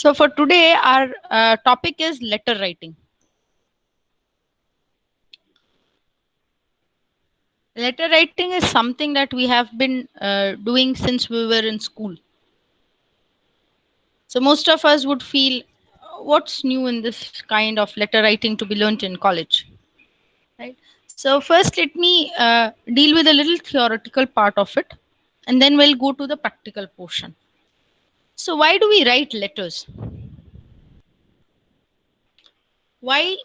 So for today, our topic is letter writing. Letter writing is something that we have been doing since we were in school. So most of us would feel, what's new in this kind of letter writing to be learnt in college, right? So first, let me deal with a little theoretical part of it, and then we'll go to the practical portion. So why do we write letters? Why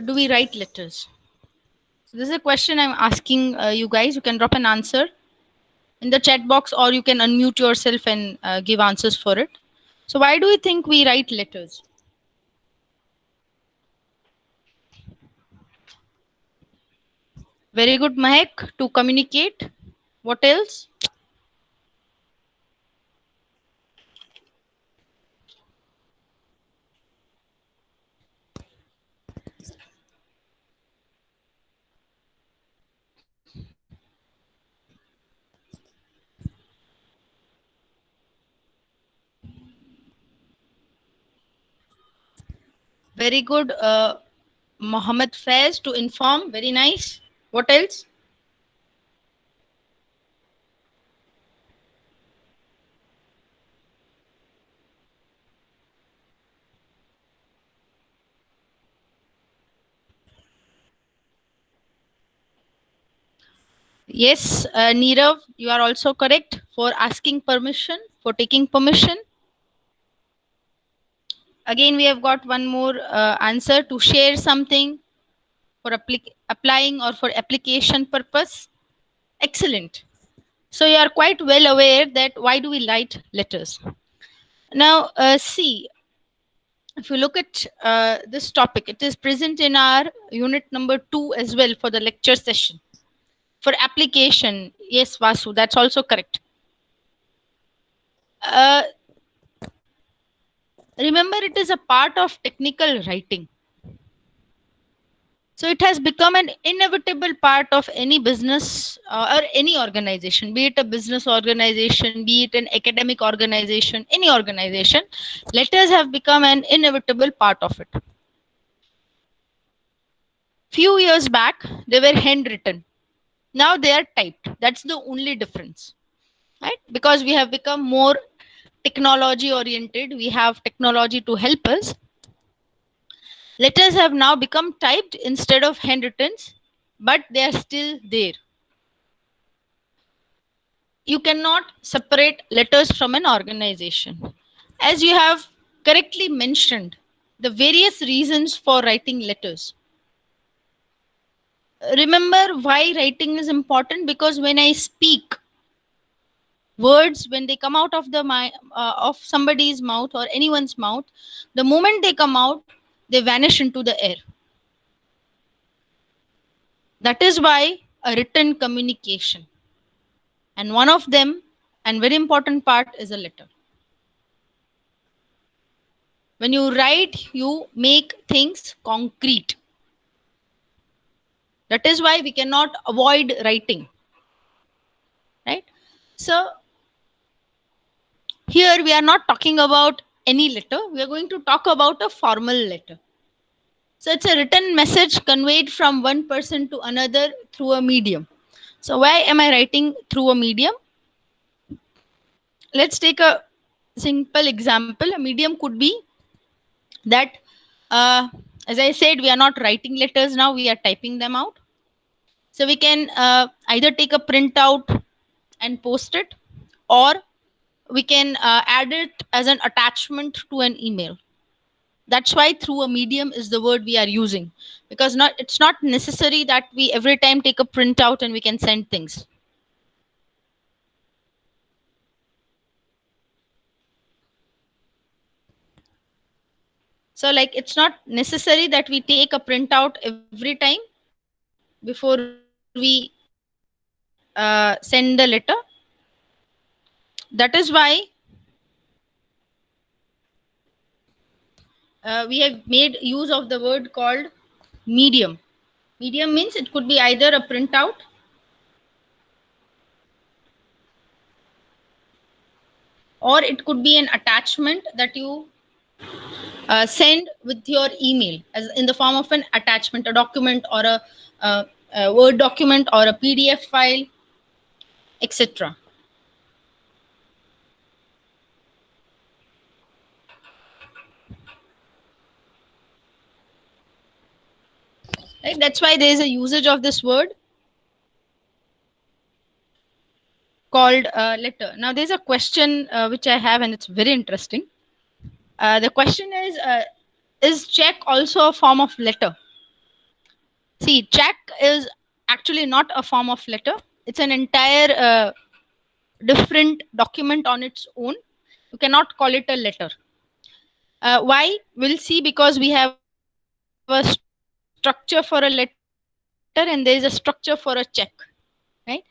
do we write letters? So this is a question I'm asking you guys. You can drop an answer in the chat box, or you can unmute yourself and give answers for it. So why do you think we write letters? Very good, Mahek, to communicate. What else? Very good, Mohammed Faiz, to inform. Very nice. What else? Yes, Nirav, you are also correct for asking permission, for taking permission. Again, we have got one more answer, to share something, for applying or for application purpose. Excellent. So you are quite well aware that why do we write letters. Now, see, if you look at this topic, it is present in our unit number 2 as well for the lecture session. For application, yes, Vasu, that's also correct. Uh, Remember, it is a part of technical writing. So it has become an inevitable part of any business or any organization, be it a business organization, be it an academic organization, any organization. Letters have become an inevitable part of it. Few years back, they were handwritten. Now they are typed. That's the only difference, right? Because we have become more technology oriented, we have technology to help us. Letters have now become typed instead of handwritten, but they are still there. You cannot separate letters from an organization. As you have correctly mentioned, the various reasons for writing letters. Remember why writing is important, because when I speak, words, when they come out of the of somebody's mouth or anyone's mouth, the moment they come out, they vanish into the air. That is why a written communication, and one of them, and very important part, is a letter. When you write, you make things concrete. That is why we cannot avoid writing, right? So here we are not talking about any letter, we are going to talk about a formal letter. So it's a written message conveyed from one person to another through a medium. So why am I writing through a medium? Let's take a simple example. A medium could be that, uh, as I said, we are not writing letters now, we are typing them out. So we can either take a printout and post it, or we can add it as an attachment to an email. That's why through a medium is the word we are using, because not, it's not necessary that we every time take a printout and we can send things. So like, it's not necessary that we take a printout every time before we send the letter. That is why we have made use of the word called medium. Medium means it could be either a printout, or it could be an attachment that you send with your email as in the form of an attachment, a document, or a Word document, or a PDF file, etc. Right? That's why there is a usage of this word called letter. Now, there's a question which I have, and it's very interesting. The question is check also a form of letter? See, check is actually not a form of letter. It's an entire different document on its own. You cannot call it a letter. Why? We'll see, because we have a structure for a letter and there is a structure for a check. Right?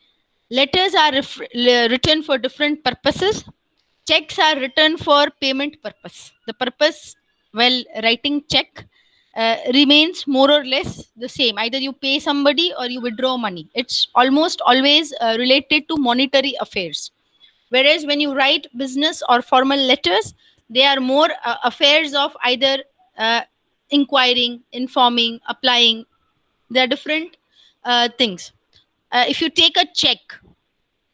Letters are written for different purposes. Checks are written for payment purpose. The purpose, while writing check, remains more or less the same. Either you pay somebody or you withdraw money. It's almost always related to monetary affairs. Whereas when you write business or formal letters, they are more affairs of either uh, inquiring, informing, applying. They are different things. If you take a check,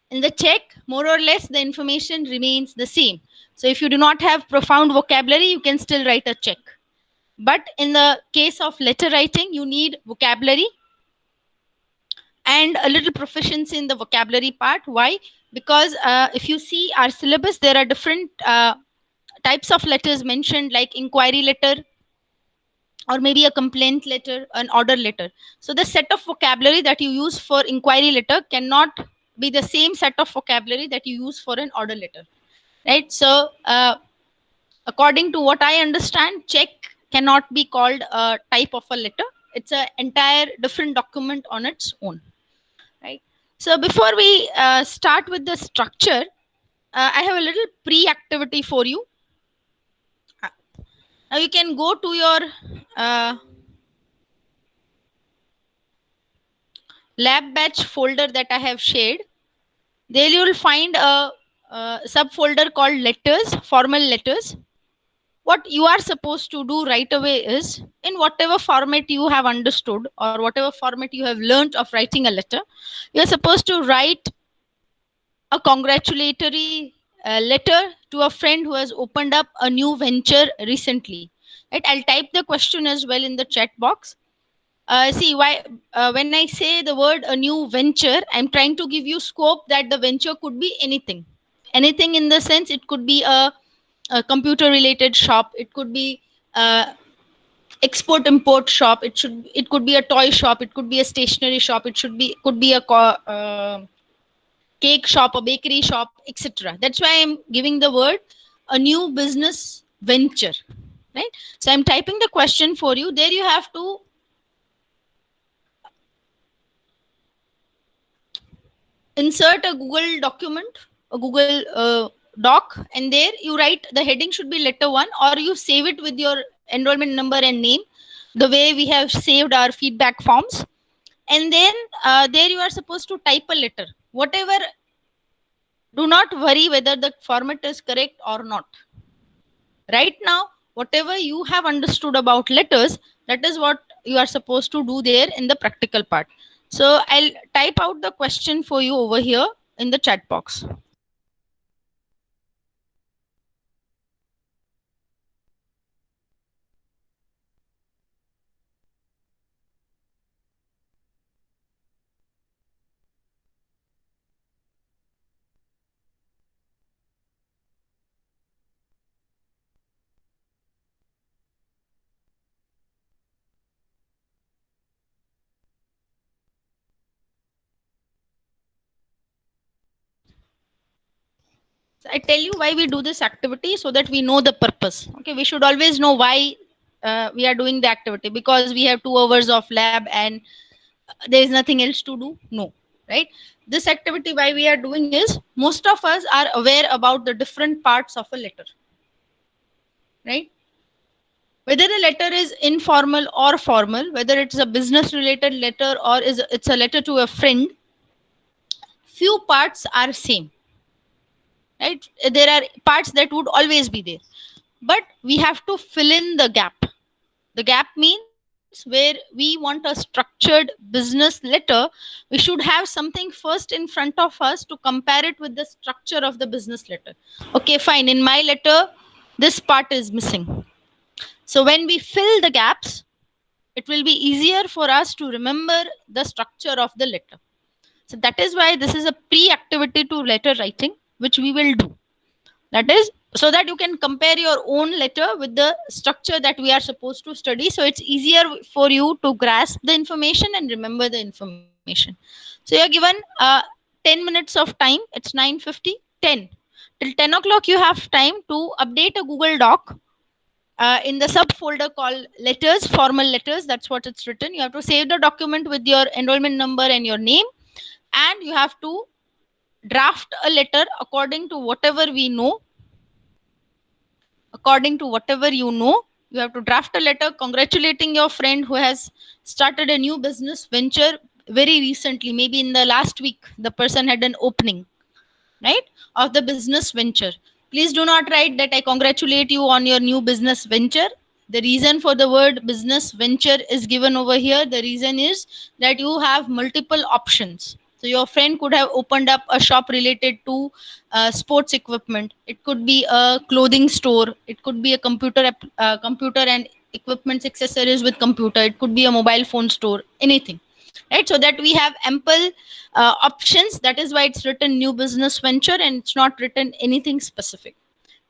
in the check, more or less, the information remains the same. So if you do not have profound vocabulary, you can still write a check. But in the case of letter writing, you need vocabulary and a little proficiency in the vocabulary part. Why? Because if you see our syllabus, there are different types of letters mentioned, like inquiry letter, or maybe a complaint letter, an order letter. So the set of vocabulary that you use for inquiry letter cannot be the same set of vocabulary that you use for an order letter, right? So according to what I understand, check cannot be called a type of a letter. It's an entire different document on its own, right? So before we start with the structure, I have a little pre-activity for you. Now you can go to your lab batch folder that I have shared. There you will find a subfolder called letters, formal letters. What you are supposed to do right away is, in whatever format you have understood or whatever format you have learned of writing a letter, you are supposed to write a congratulatory letter to a friend who has opened up a new venture recently. Right? I'll type the question as well in the chat box. See why when I say the word a new venture, I'm trying to give you scope that the venture could be anything. Anything in the sense it could be a computer related shop. It could be export import shop. It could be a toy shop. It could be a stationery shop. Could be a cake shop, a bakery shop, etc. That's why I'm giving the word a new business venture, right? So I'm typing the question for you. There you have to insert a Google document, a Google doc, and there you write the heading should be letter one, or you save it with your enrollment number and name, the way we have saved our feedback forms. And then there you are supposed to type a letter. Whatever, do not worry whether the format is correct or not. Right now, whatever you have understood about letters, that is what you are supposed to do there in the practical part. So I'll type out the question for you over here in the chat box. So I tell you why we do this activity, so that we know the purpose. Okay, we should always know why we are doing the activity, because we have 2 hours of lab and there is nothing else to do. No, right? This activity, why we are doing is, most of us are aware about the different parts of a letter, right? Whether the letter is informal or formal, whether it's a business related letter or it's a letter to a friend, few parts are same, right? There are parts that would always be there. but we have to fill in the gap. The gap means where we want a structured business letter, we should have something first in front of us to compare it with the structure of the business letter. Okay, fine. In my letter, this part is missing. So when we fill the gaps, it will be easier for us to remember the structure of the letter. So that is why this is a pre activity to letter writing, which we will do. That is so that you can compare your own letter with the structure that we are supposed to study. So it's easier for you to grasp the information and remember the information. So you're given 10 minutes of time. It's 9:50, 10. Till 10 o'clock, you have time to update a Google Doc in the subfolder called letters, formal letters. That's what it's written. You have to save the document with your enrollment number and your name, and you have to draft a letter according to whatever we know. According to whatever you know, you have to draft a letter congratulating your friend who has started a new business venture very recently. Maybe in the last week, the person had an opening, right, of the business venture. Please do not write that I congratulate you on your new business venture. The reason for the word business venture is given over here. The reason is that you have multiple options. So your friend could have opened up a shop related to sports equipment. It could be a clothing store. It could be a computer and equipments accessories with computer. It could be a mobile phone store. Anything, right? So that we have ample options. That is why it's written new business venture and it's not written anything specific,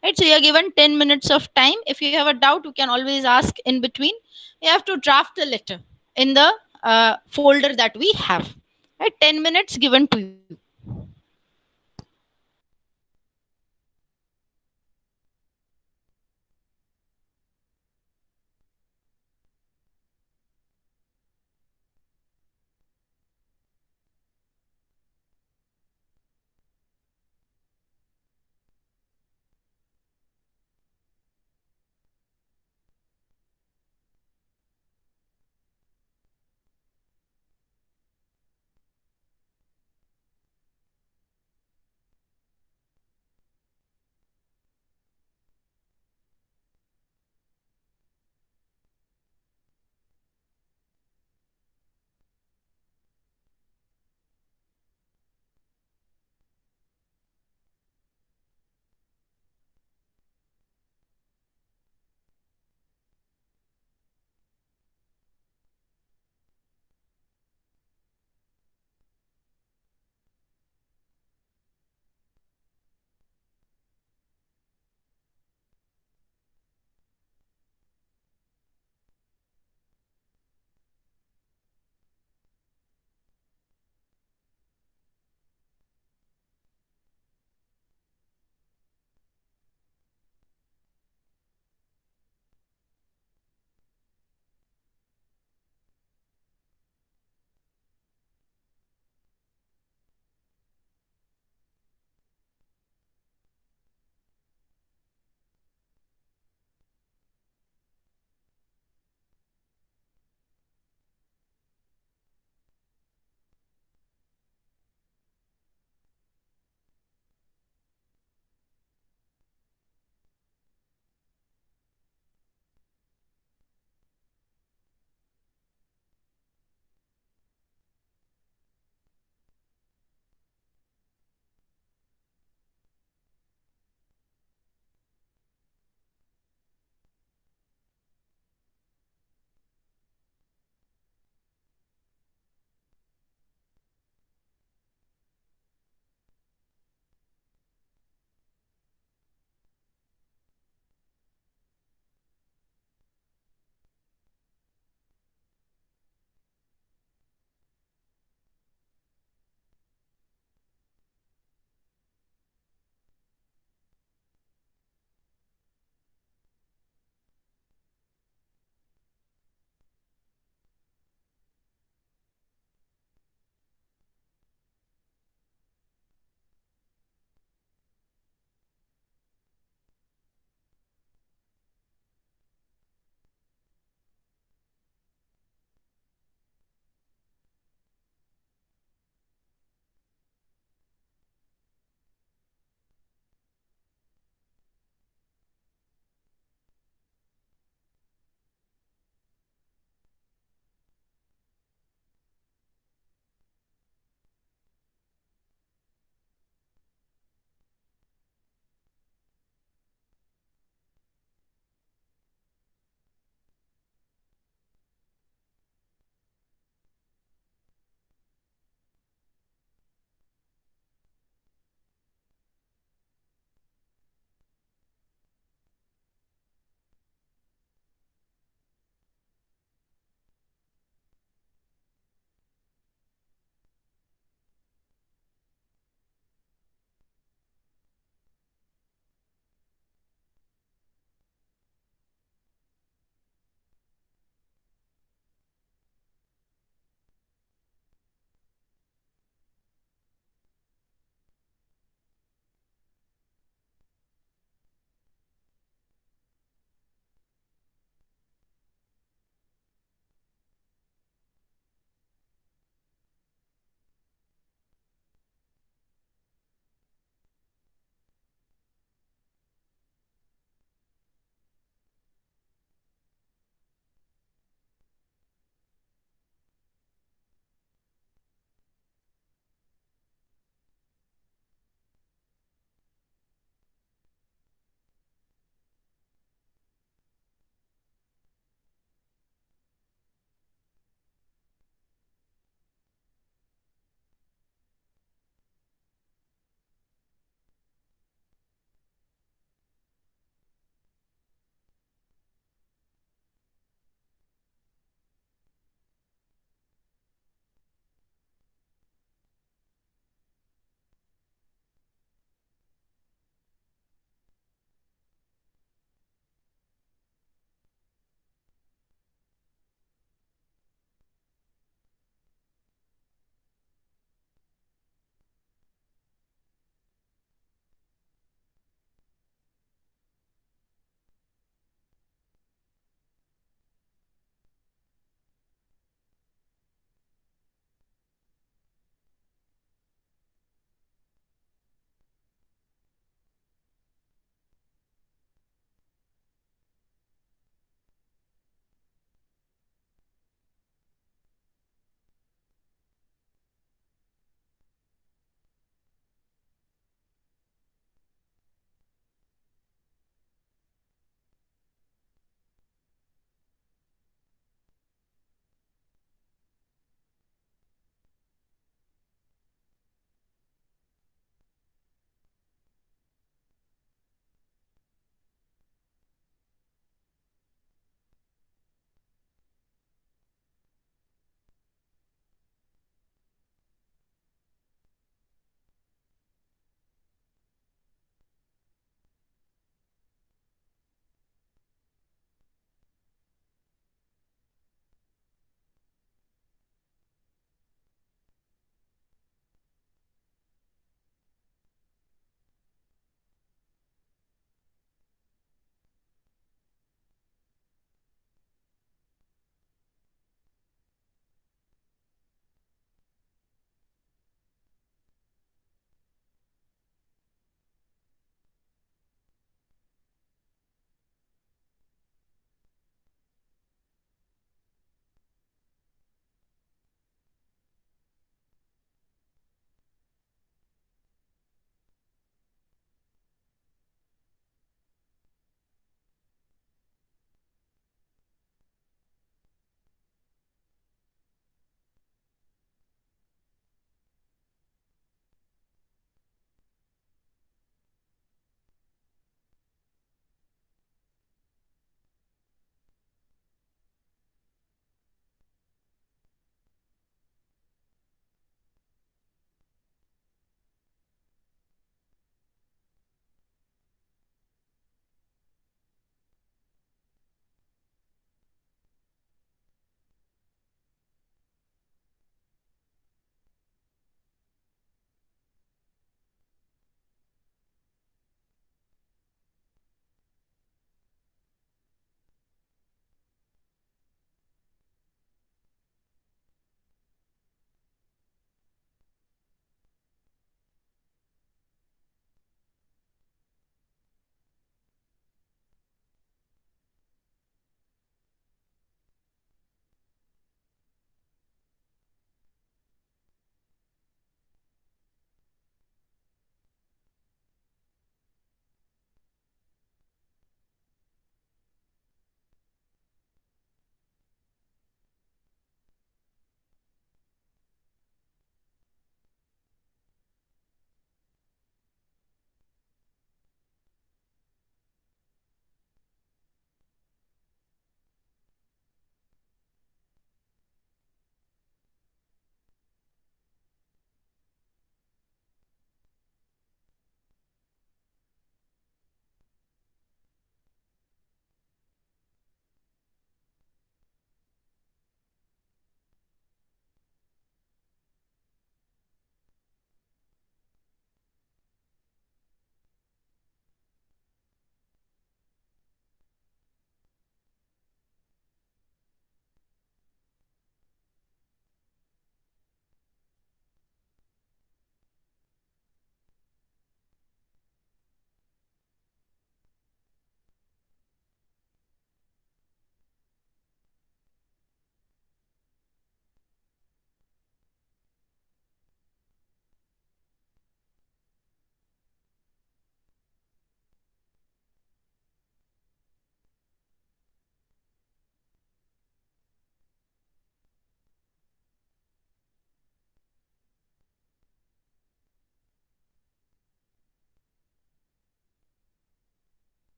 right? So you're given 10 minutes of time. If you have a doubt, you can always ask in between. You have to draft a letter in the folder that we have, right? 10 minutes given to you.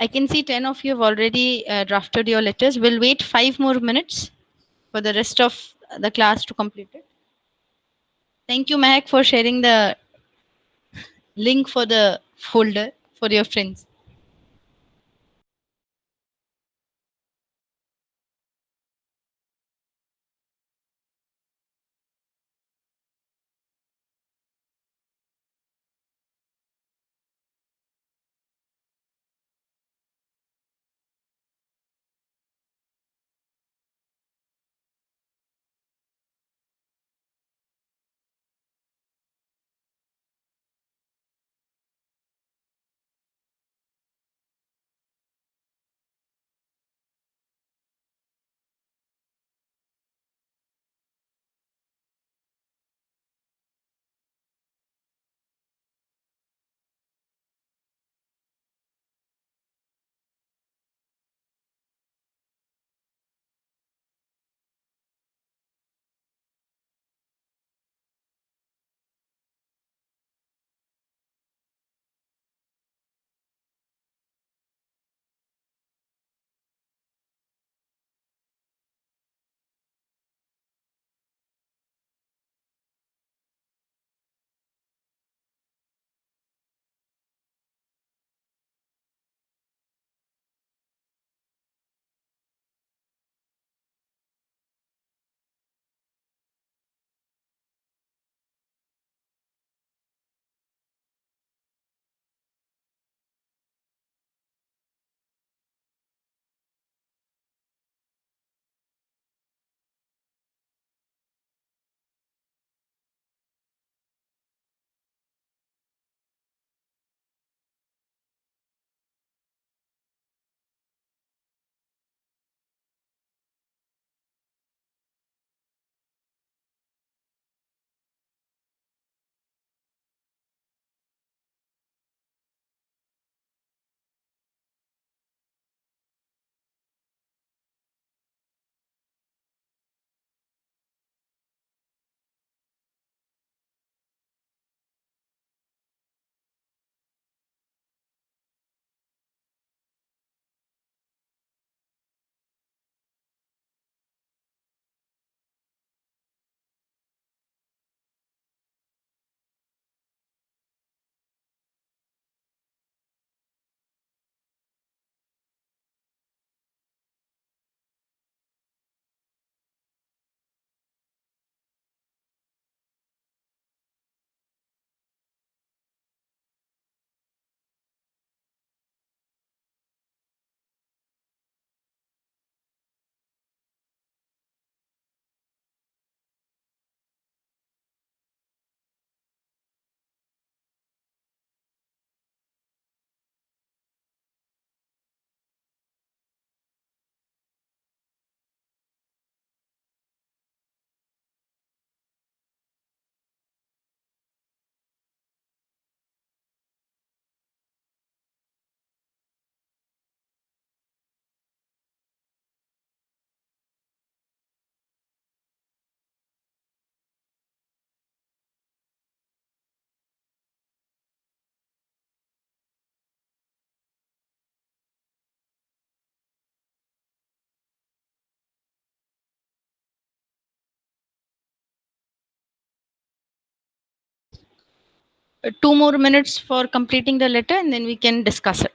I can see 10 of you have already drafted your letters. We'll wait 5 more minutes for the rest of the class to complete it. Thank you, Mahek, for sharing the link for the folder for your friends. Two more minutes for completing the letter, and then we can discuss it.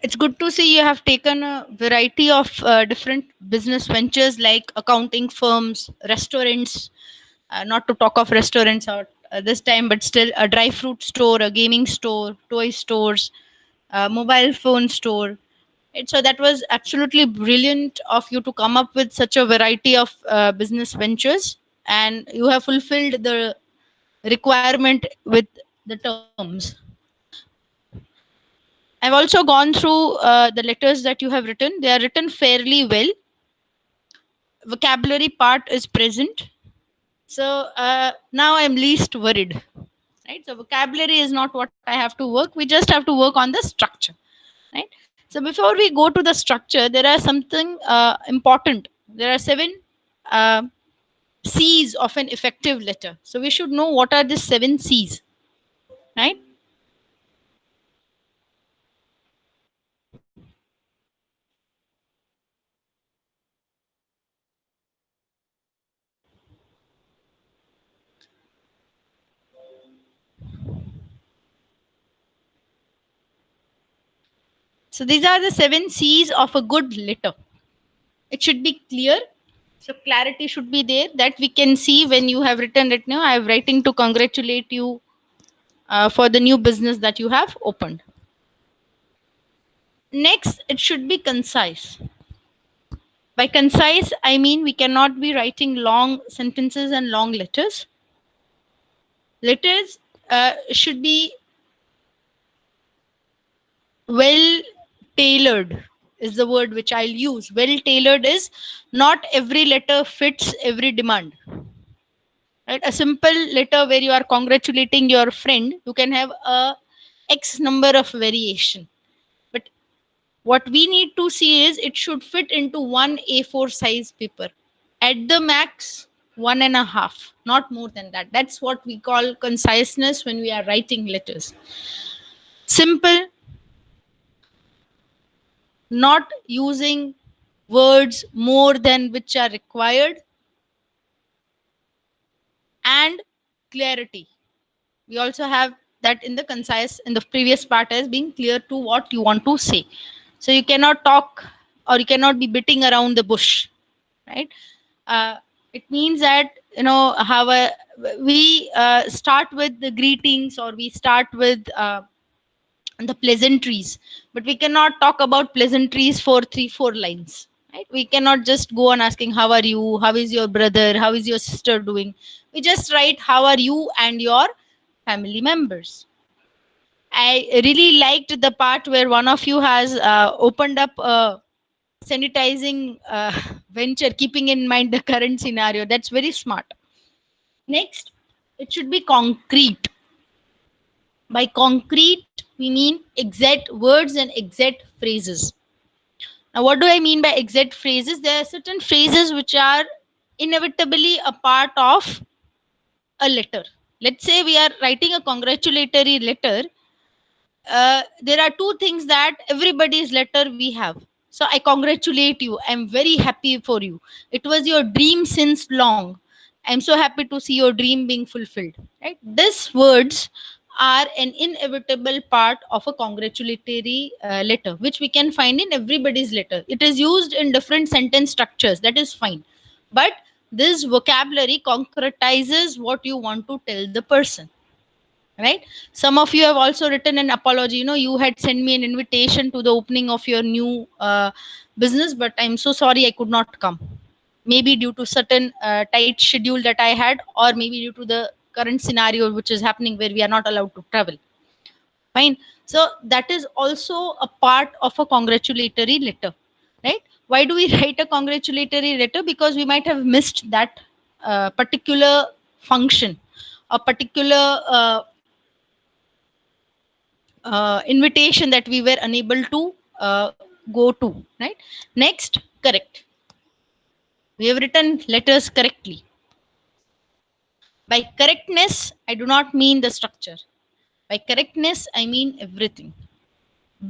It's good to see you have taken a variety of different business ventures like accounting firms, restaurants, not to talk of restaurants out this time, but still a dry fruit store, a gaming store, toy stores, a mobile phone store. Right? So that was absolutely brilliant of you to come up with such a variety of business ventures, and you have fulfilled the requirement with the terms. I've also gone through the letters that you have written. They are written fairly well. Vocabulary part is present. So now I'm least worried. Right. So vocabulary is not what I have to work. We just have to work on the structure. Right. So before we go to the structure, there are something important. There are seven uh, C's of an effective letter. So we should know what are the seven C's. Right. So these are the seven C's of a good letter. It should be clear. So clarity should be there that we can see when you have written it now. I am writing to congratulate you for the new business that you have opened. Next, it should be concise. By concise, I mean we cannot be writing long sentences and long letters. Letters should be well tailored, is the word which I'll use. Well tailored is not every letter fits every demand. Right? A simple letter where you are congratulating your friend, you can have a X number of variation. But what we need to see is it should fit into one A4 size paper. At the max, one and a half, not more than that. That's what we call conciseness when we are writing letters. Simple, not using words more than which are required, and clarity. We also have that in the concise in the previous part as being clear to what you want to say. So you cannot talk or you cannot be beating around the bush, right? uh, it means that how we start with the greetings, or we start with the pleasantries, but we cannot talk about pleasantries for 3 4 lines. Right? We cannot just go on asking how are you, how is your brother, how is your sister doing. We just write how are you and your family members. I really liked the part where one of you has opened up a sanitizing venture, keeping in mind the current scenario. That's very smart. Next, it should be concrete. By concrete, we mean exact words and exact phrases. Now, what do I mean by exact phrases? There are certain phrases which are inevitably a part of a letter. Let's say we are writing a congratulatory letter. There are two things that everybody's letter we have. So I congratulate you. I'm very happy for you. It was your dream since long. I'm so happy to see your dream being fulfilled. Right? These words are an inevitable part of a congratulatory letter, which we can find in everybody's letter. It is used in different sentence structures. That is fine. But this vocabulary concretizes what you want to tell the person. Right? Some of you have also written an apology. You had sent me an invitation to the opening of your new business, but I'm so sorry I could not come. Maybe due to certain tight schedule that I had, or maybe due to the current scenario which is happening where we are not allowed to travel. Fine. So that is also a part of a congratulatory letter. Right? Why do we write a congratulatory letter? Because we might have missed that particular function, a particular invitation that we were unable to go to. Right? Next, correct. We have written letters correctly. By correctness, I do not mean the structure. By correctness, I mean everything.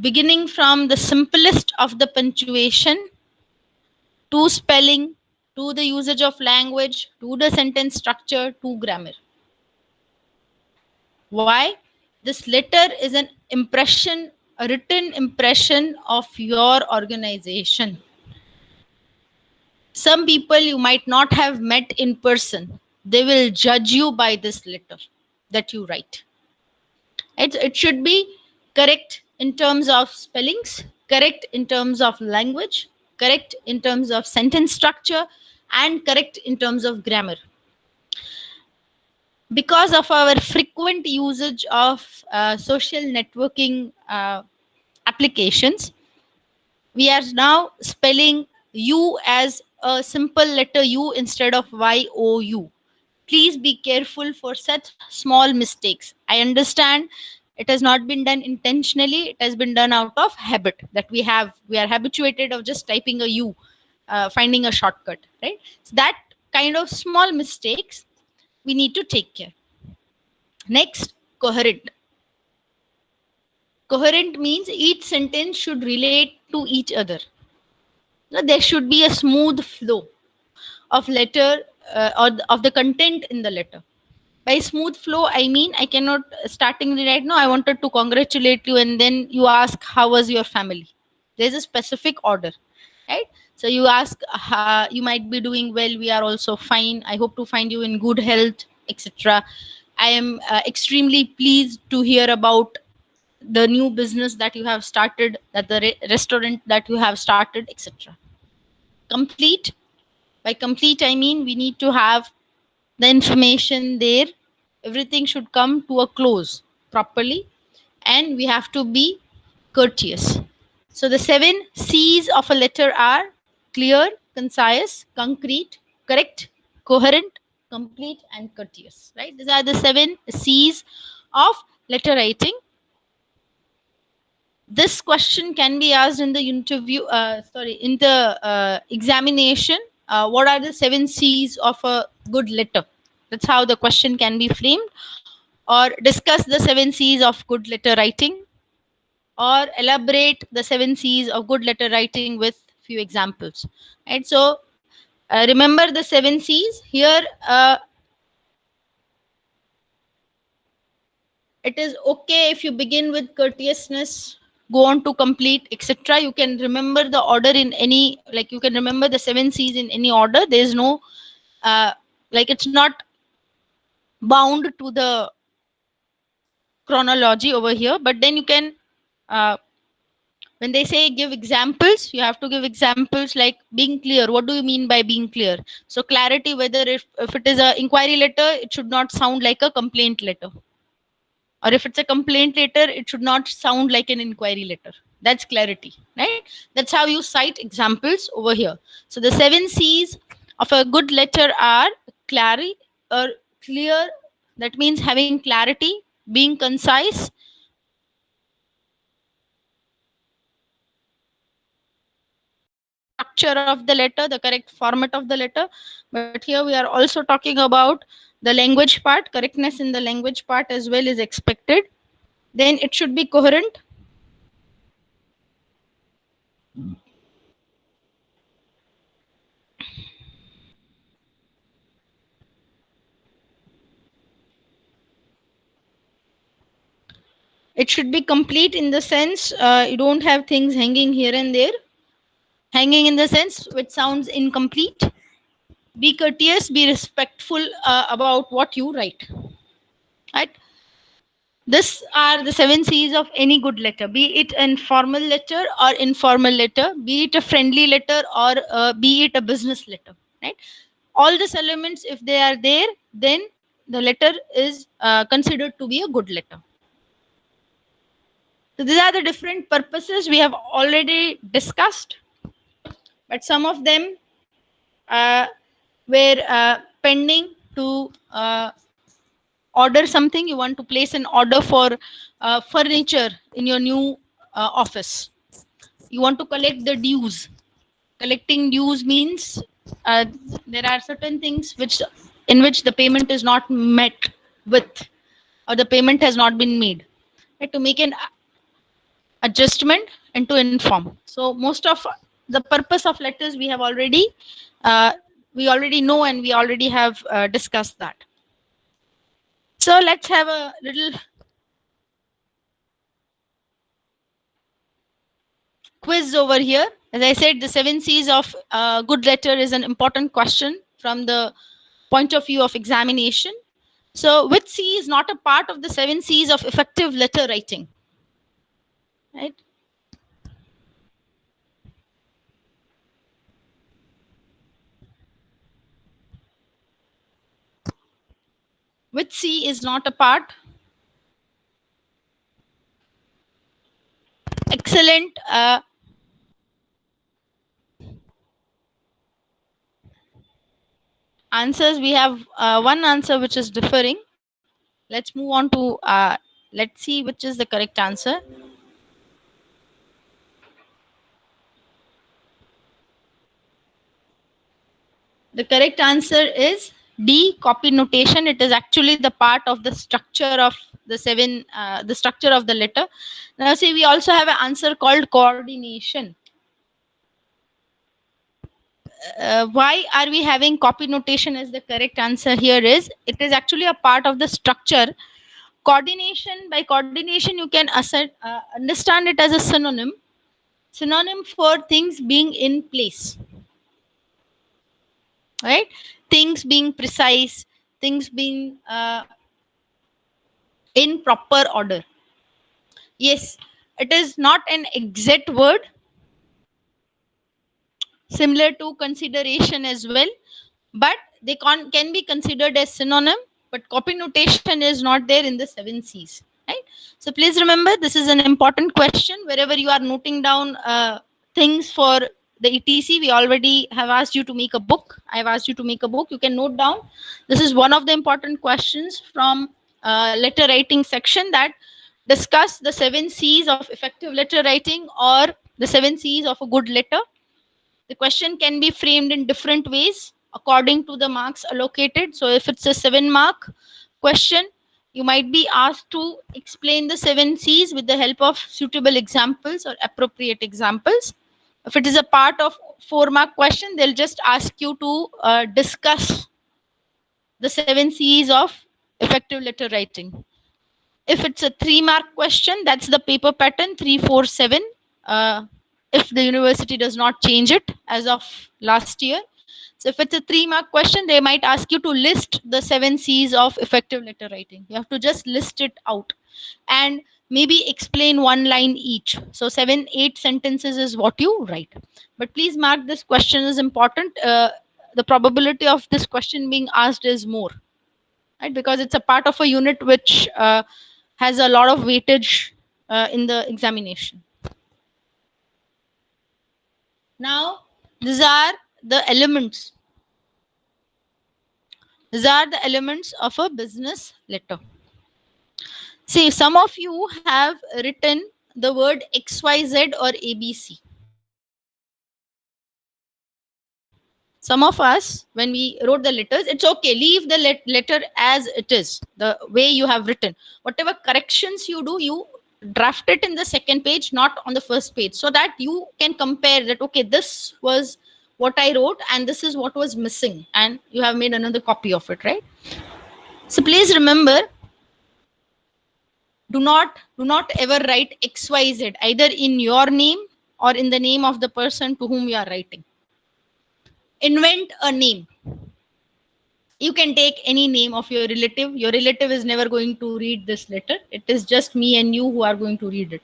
Beginning from the simplest of the punctuation to spelling, to the usage of language, to the sentence structure, to grammar. Why? This letter is an impression a written impression of your organization. Some people you might not have met in person, they will judge you by this letter that you write. It should be correct in terms of spellings, correct in terms of language, correct in terms of sentence structure, and correct in terms of grammar. Because of our frequent usage of social networking applications, we are now spelling U as a simple letter U instead of YOU. Please be careful for such small mistakes. I understand it has not been done intentionally, it has been done out of habit that we are habituated of just typing a U, finding a shortcut, right? So that kind of small mistakes we need to take care. Next, coherent. Coherent means each sentence should relate to each other. Now, there should be a smooth flow of letter of the content in the letter. By smooth flow, I mean I cannot startingly right now I wanted to congratulate you and then you ask how was your family. There's a specific order, right? So you ask, you might be doing well, we are also fine, I hope to find you in good health, etc. I am extremely pleased to hear about the new business that you have started, that the restaurant that you have started, etc. Complete. By complete, I mean we need to have the information there. Everything should come to a close properly, and we have to be courteous. So, the 7 C's of a letter are clear, concise, concrete, correct, coherent, complete, and courteous. Right? These are the 7 C's of letter writing. This question can be asked in the interview, in the examination. What are the 7 C's of a good letter? That's how the question can be framed. Or discuss the 7 C's of good letter writing, or elaborate the 7 C's of good letter writing with few examples. Right? So remember the 7 C's here. It is okay if you begin with courteousness, go on to complete, etc. You can remember the order in any, like you can remember the 7 C's in any order. There is no like it's not bound to the chronology over here, but then you can when they say give examples, you have to give examples like being clear. What do you mean by being clear? So clarity, whether if it is a inquiry letter, it should not sound like a complaint letter, or if it's a complaint letter, it should not sound like an inquiry letter. That's clarity, right? That's how you cite examples over here. So the 7 C's of a good letter are clarity or clear, that means having clarity, being concise, structure of the letter, the correct format of the letter. But here we are also talking about the language part. Correctness in the language part as well is expected. Then it should be coherent. It should be complete in the sense you don't have things hanging here and there. Hanging in the sense which sounds incomplete. Be courteous, be respectful about what you write. Right? These are the 7 C's of any good letter, be it an formal letter or informal letter, be it a friendly letter or be it a business letter. Right? All these elements, if they are there, then the letter is considered to be a good letter. So these are the different purposes we have already discussed, but some of them were pending to order something. You want to place an order for furniture in your new office. You want to collect the dues. Collecting dues means there are certain things which in which the payment is not met with, or the payment has not been made. Right? To make an adjustment and to inform. So most of the purpose of letters we already know, and we already have discussed that. So let's have a little quiz over here. As I said, the 7 C's of good letter is an important question from the point of view of examination. So, which C is not a part of the 7 C's of effective letter writing? Right? Which C is not a part? Excellent. Answers. We have one answer which is differing. Let's move on to let's see which is the correct answer. The correct answer is D, copy notation. It is actually the part of the structure of the structure of the letter. Now, see, we also have an answer called coordination. Why are we having copy notation as the correct answer here? Is it is actually a part of the structure. Coordination, by coordination, you can understand it as a synonym for things being in place, right? Things being precise, things being in proper order. Yes, it is not an exact word, similar to consideration as well, but they can be considered as synonym. But copy notation is not there in the 7 C's, right? So please remember, this is an important question. Wherever you are noting down things for the etc, we already have asked you to make a book. I've asked you to make a book. You can note down. This is one of the important questions from letter writing section that discuss the 7 C's of effective letter writing, or the 7 C's of a good letter. The question can be framed in different ways according to the marks allocated. So if it's a 7 mark question, you might be asked to explain the 7 C's with the help of suitable examples or appropriate examples. If it is a part of 4 mark question, they'll just ask you to discuss the 7 C's of effective letter writing. If it's a 3 mark question, that's the paper pattern 347. If the university does not change it as of last year. So if it's a 3 mark question, they might ask you to list the 7 C's of effective letter writing. You have to just list it out and maybe explain one line each. So 7, 8 sentences is what you write. But please mark, this question is important. The probability of this question being asked is more, right? Because it's a part of a unit which has a lot of weightage in the examination. Now, these are the elements. These are the elements of a business letter. See, some of you have written the word XYZ or ABC. Some of us, when we wrote the letters, it's okay, leave the letter as it is, the way you have written. Whatever corrections you do, you draft it in the second page, not on the first page, so that you can compare that, okay, this was what I wrote and this is what was missing, and you have made another copy of it, right? So please remember, do not ever write XYZ either in your name or in the name of the person to whom you are writing. Invent a name. You can take any name of your relative. Your relative is never going to read this letter. It is just me and you who are going to read it.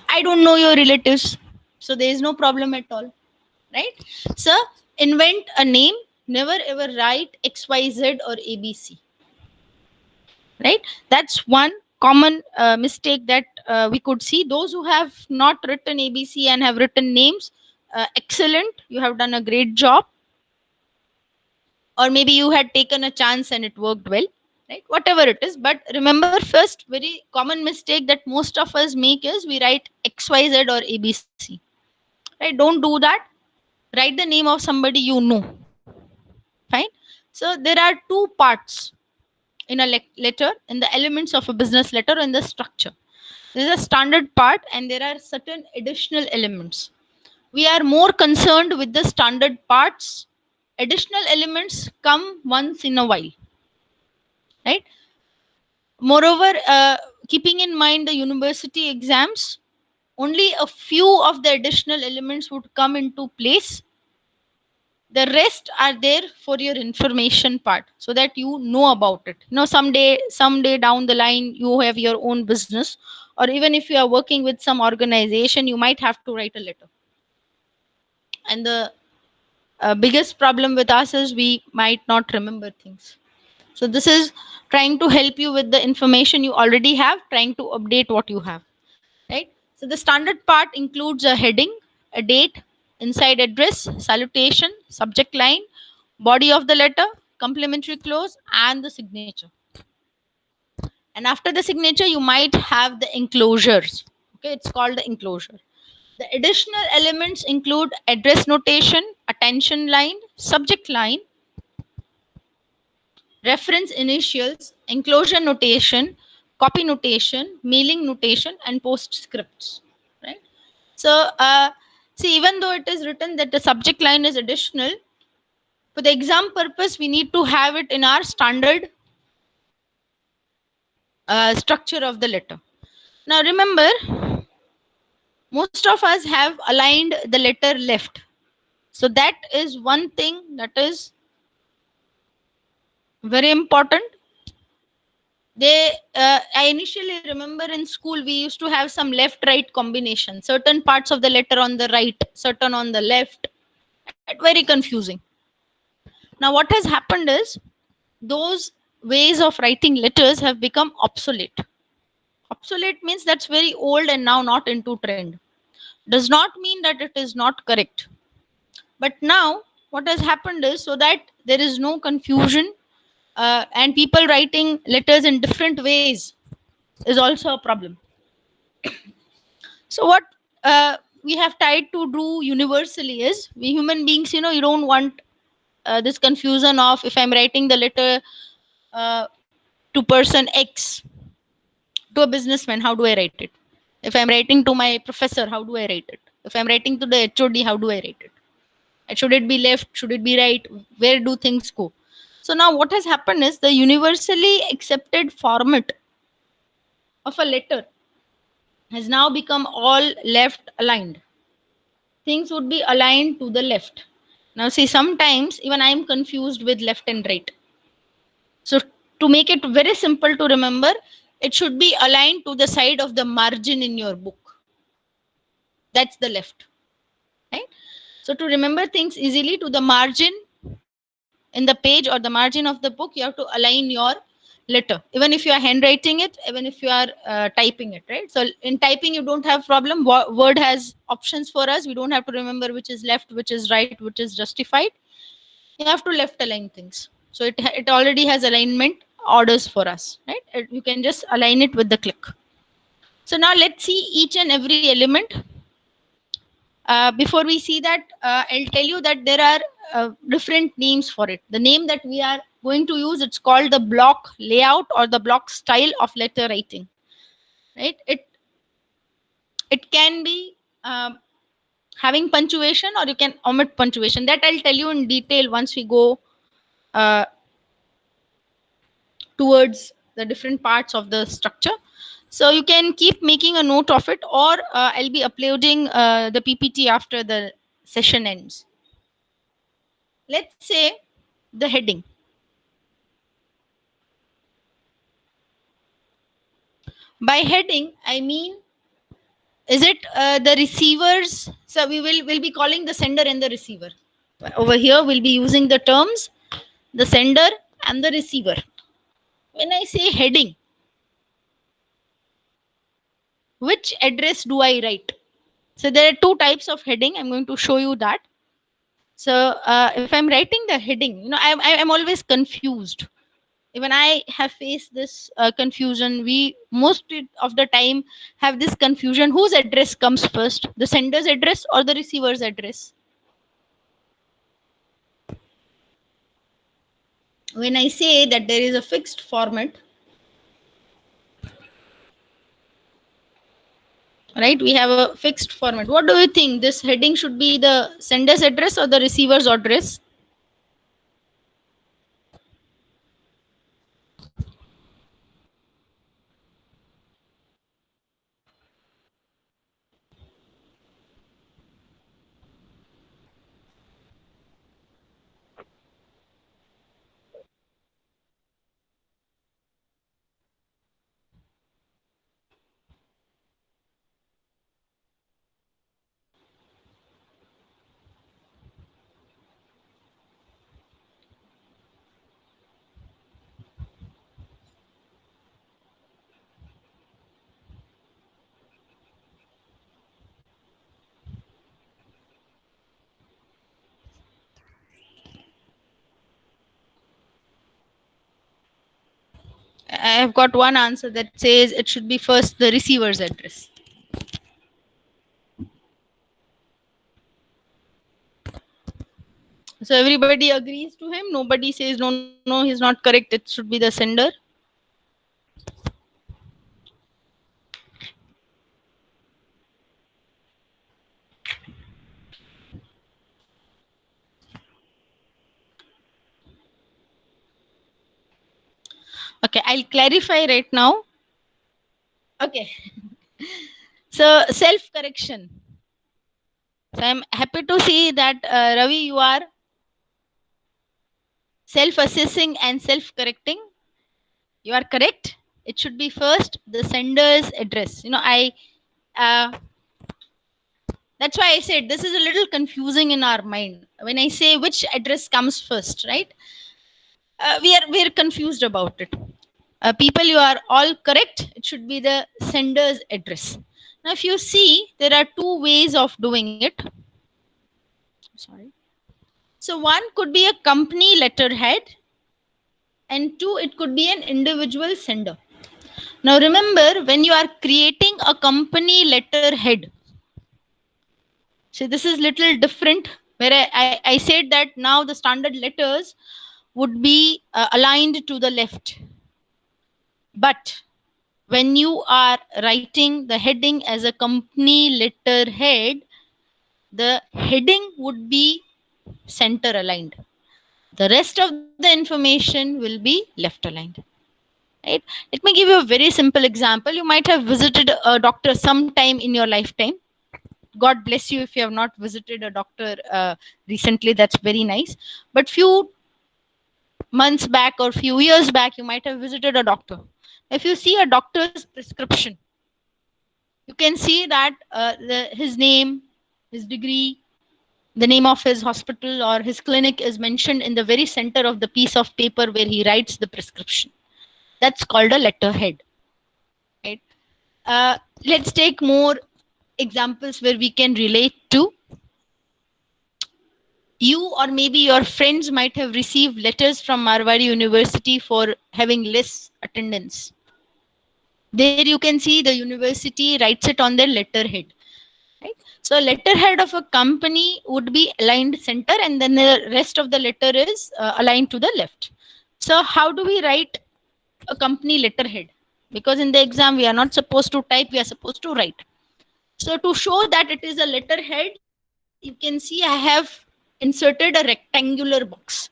I don't know your relatives, so there is no problem at all, right? So invent a name. Never ever write XYZ or ABC, right? That's one common mistake that we could see. Those who have not written ABC and have written names, excellent, you have done a great job. Or maybe you had taken a chance and it worked well, right? Whatever it is. But remember, first very common mistake that most of us make is we write XYZ or ABC, right? Don't do that. Write the name of somebody you know. Fine. So there are two parts in a letter, in the elements of a business letter, in the structure. There is a standard part and there are certain additional elements. We are more concerned with the standard parts. Additional elements come once in a while, right? Moreover, keeping in mind the university exams, only a few of the additional elements would come into place. The rest are there for your information part, so that you know about it. Someday down the line, you have your own business, or even if you are working with some organization, you might have to write a letter. And the biggest problem with us is we might not remember things. So this is trying to help you with the information you already have, trying to update what you have, right? So the standard part includes a heading, a date, inside address, salutation, subject line, body of the letter, complimentary clause, and the signature. And after the signature, you might have the enclosures. Okay, it's called the enclosure. The additional elements include address notation, attention line, subject line, reference initials, enclosure notation, copy notation, mailing notation, and postscripts. Right. So, see, even though it is written that the subject line is additional, for the exam purpose, we need to have it in our standard structure of the letter. Now, remember, most of us have aligned the letter left. So, that is one thing that is very important. I initially remember in school we used to have some left right combination, certain parts of the letter on the right, certain on the left. Very confusing. Now what has happened is those ways of writing letters have become obsolete. Obsolete means that's very old and now not into trend. Does not mean that it is not correct. But now what has happened is, so that there is no confusion, and people writing letters in different ways is also a problem. So what we have tried to do universally is, we human beings, you don't want this confusion of, if I'm writing the letter uh, to person X, to a businessman, how do I write it? If I'm writing to my professor, how do I write it? If I'm writing to the HOD, how do I write it? Should it be left? Should it be right? Where do things go? So now what has happened is, the universally accepted format of a letter has now become all left aligned. Things would be aligned to the left. Now, see, sometimes even I am confused with left and right. So, to make it very simple to remember, it should be aligned to the side of the margin in your book. That's the left, right? So, to remember things easily, to the margin in the page or the margin of the book, you have to align your letter. Even if you are handwriting it, even if you are typing it, right? So, in typing, you don't have problem. Word has options for us. We don't have to remember which is left, which is right, which is justified. You have to left align things. So it already has alignment orders for us, right? You can just align it with the click. So now let's see each and every element. Before we see that, I'll tell you that there are different names for it. The name that we are going to use, it's called the block layout or the block style of letter writing, right? It can be having punctuation, or you can omit punctuation. That I'll tell you in detail once we go uh, towards the different parts of the structure. So you can keep making a note of it, or I'll be uploading the PPT after the session ends. Let's say the heading. By heading, I mean, is it the receivers? So will be calling the sender and the receiver. Over here, we'll be using the terms the sender and the receiver. When I say heading, which address do I write? So there are two types of heading. I'm going to show you that. So if I'm writing the heading, I'm always confused. Even I have faced this confusion. We most of the time have this confusion: whose address comes first, the sender's address or the receiver's address? When I say that there is a fixed format, right? We have a fixed format. What do you think? This heading should be the sender's address or the receiver's address? I have got one answer that says it should be first the receiver's address. So everybody agrees to him. Nobody says no, he's not correct. It should be the sender. Okay, I'll clarify right now. Okay. So self correction. So I'm happy to see that Ravi, you are self assessing and self correcting. You are correct. It should be first the sender's address. Uh, that's why I said this is a little confusing in our mind when I say which address comes first, right? We are confused about it. People, you are all correct. It should be the sender's address. Now, if you see, there are two ways of doing it. Sorry. So one could be a company letterhead, and two, it could be an individual sender. Now remember, when you are creating a company letterhead, so this is little different. Where I said that now the standard letters would be aligned to the left, but when you are writing the heading as a company letterhead, the heading would be center aligned. The rest of the information will be left aligned. Right? Let me give you a very simple example. You might have visited a doctor sometime in your lifetime. God bless you if you have not visited a doctor recently. That's very nice. But few months back or few years back, you might have visited a doctor. If you see a doctor's prescription, you can see that his name, his degree, the name of his hospital or his clinic is mentioned in the very center of the piece of paper where he writes the prescription. That's called a letterhead. Right? Let's take more examples where we can relate to. You or maybe your friends might have received letters from Marwari University for having less attendance. There you can see the university writes it on their letterhead. Right? So letterhead of a company would be aligned center, and then the rest of the letter is aligned to the left. So how do we write a company letterhead? Because in the exam we are not supposed to type, we are supposed to write. So to show that it is a letterhead, you can see I have inserted a rectangular box.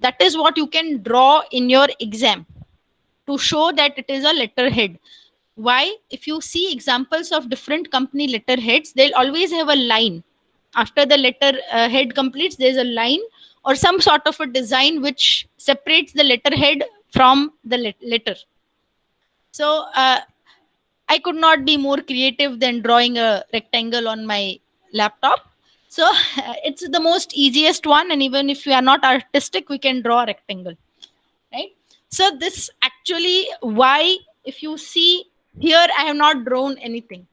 That is what you can draw in your exam to show that it is a letterhead. Why? If you see examples of different company letterheads, they'll always have a line. After the letter head completes, there's a line or some sort of a design which separates the letterhead from the letter. So I could not be more creative than drawing a rectangle on my laptop. So it's the most easiest one, and even if we are not artistic, we can draw a rectangle, right? So this actually why, if you see here, I have not drawn anything.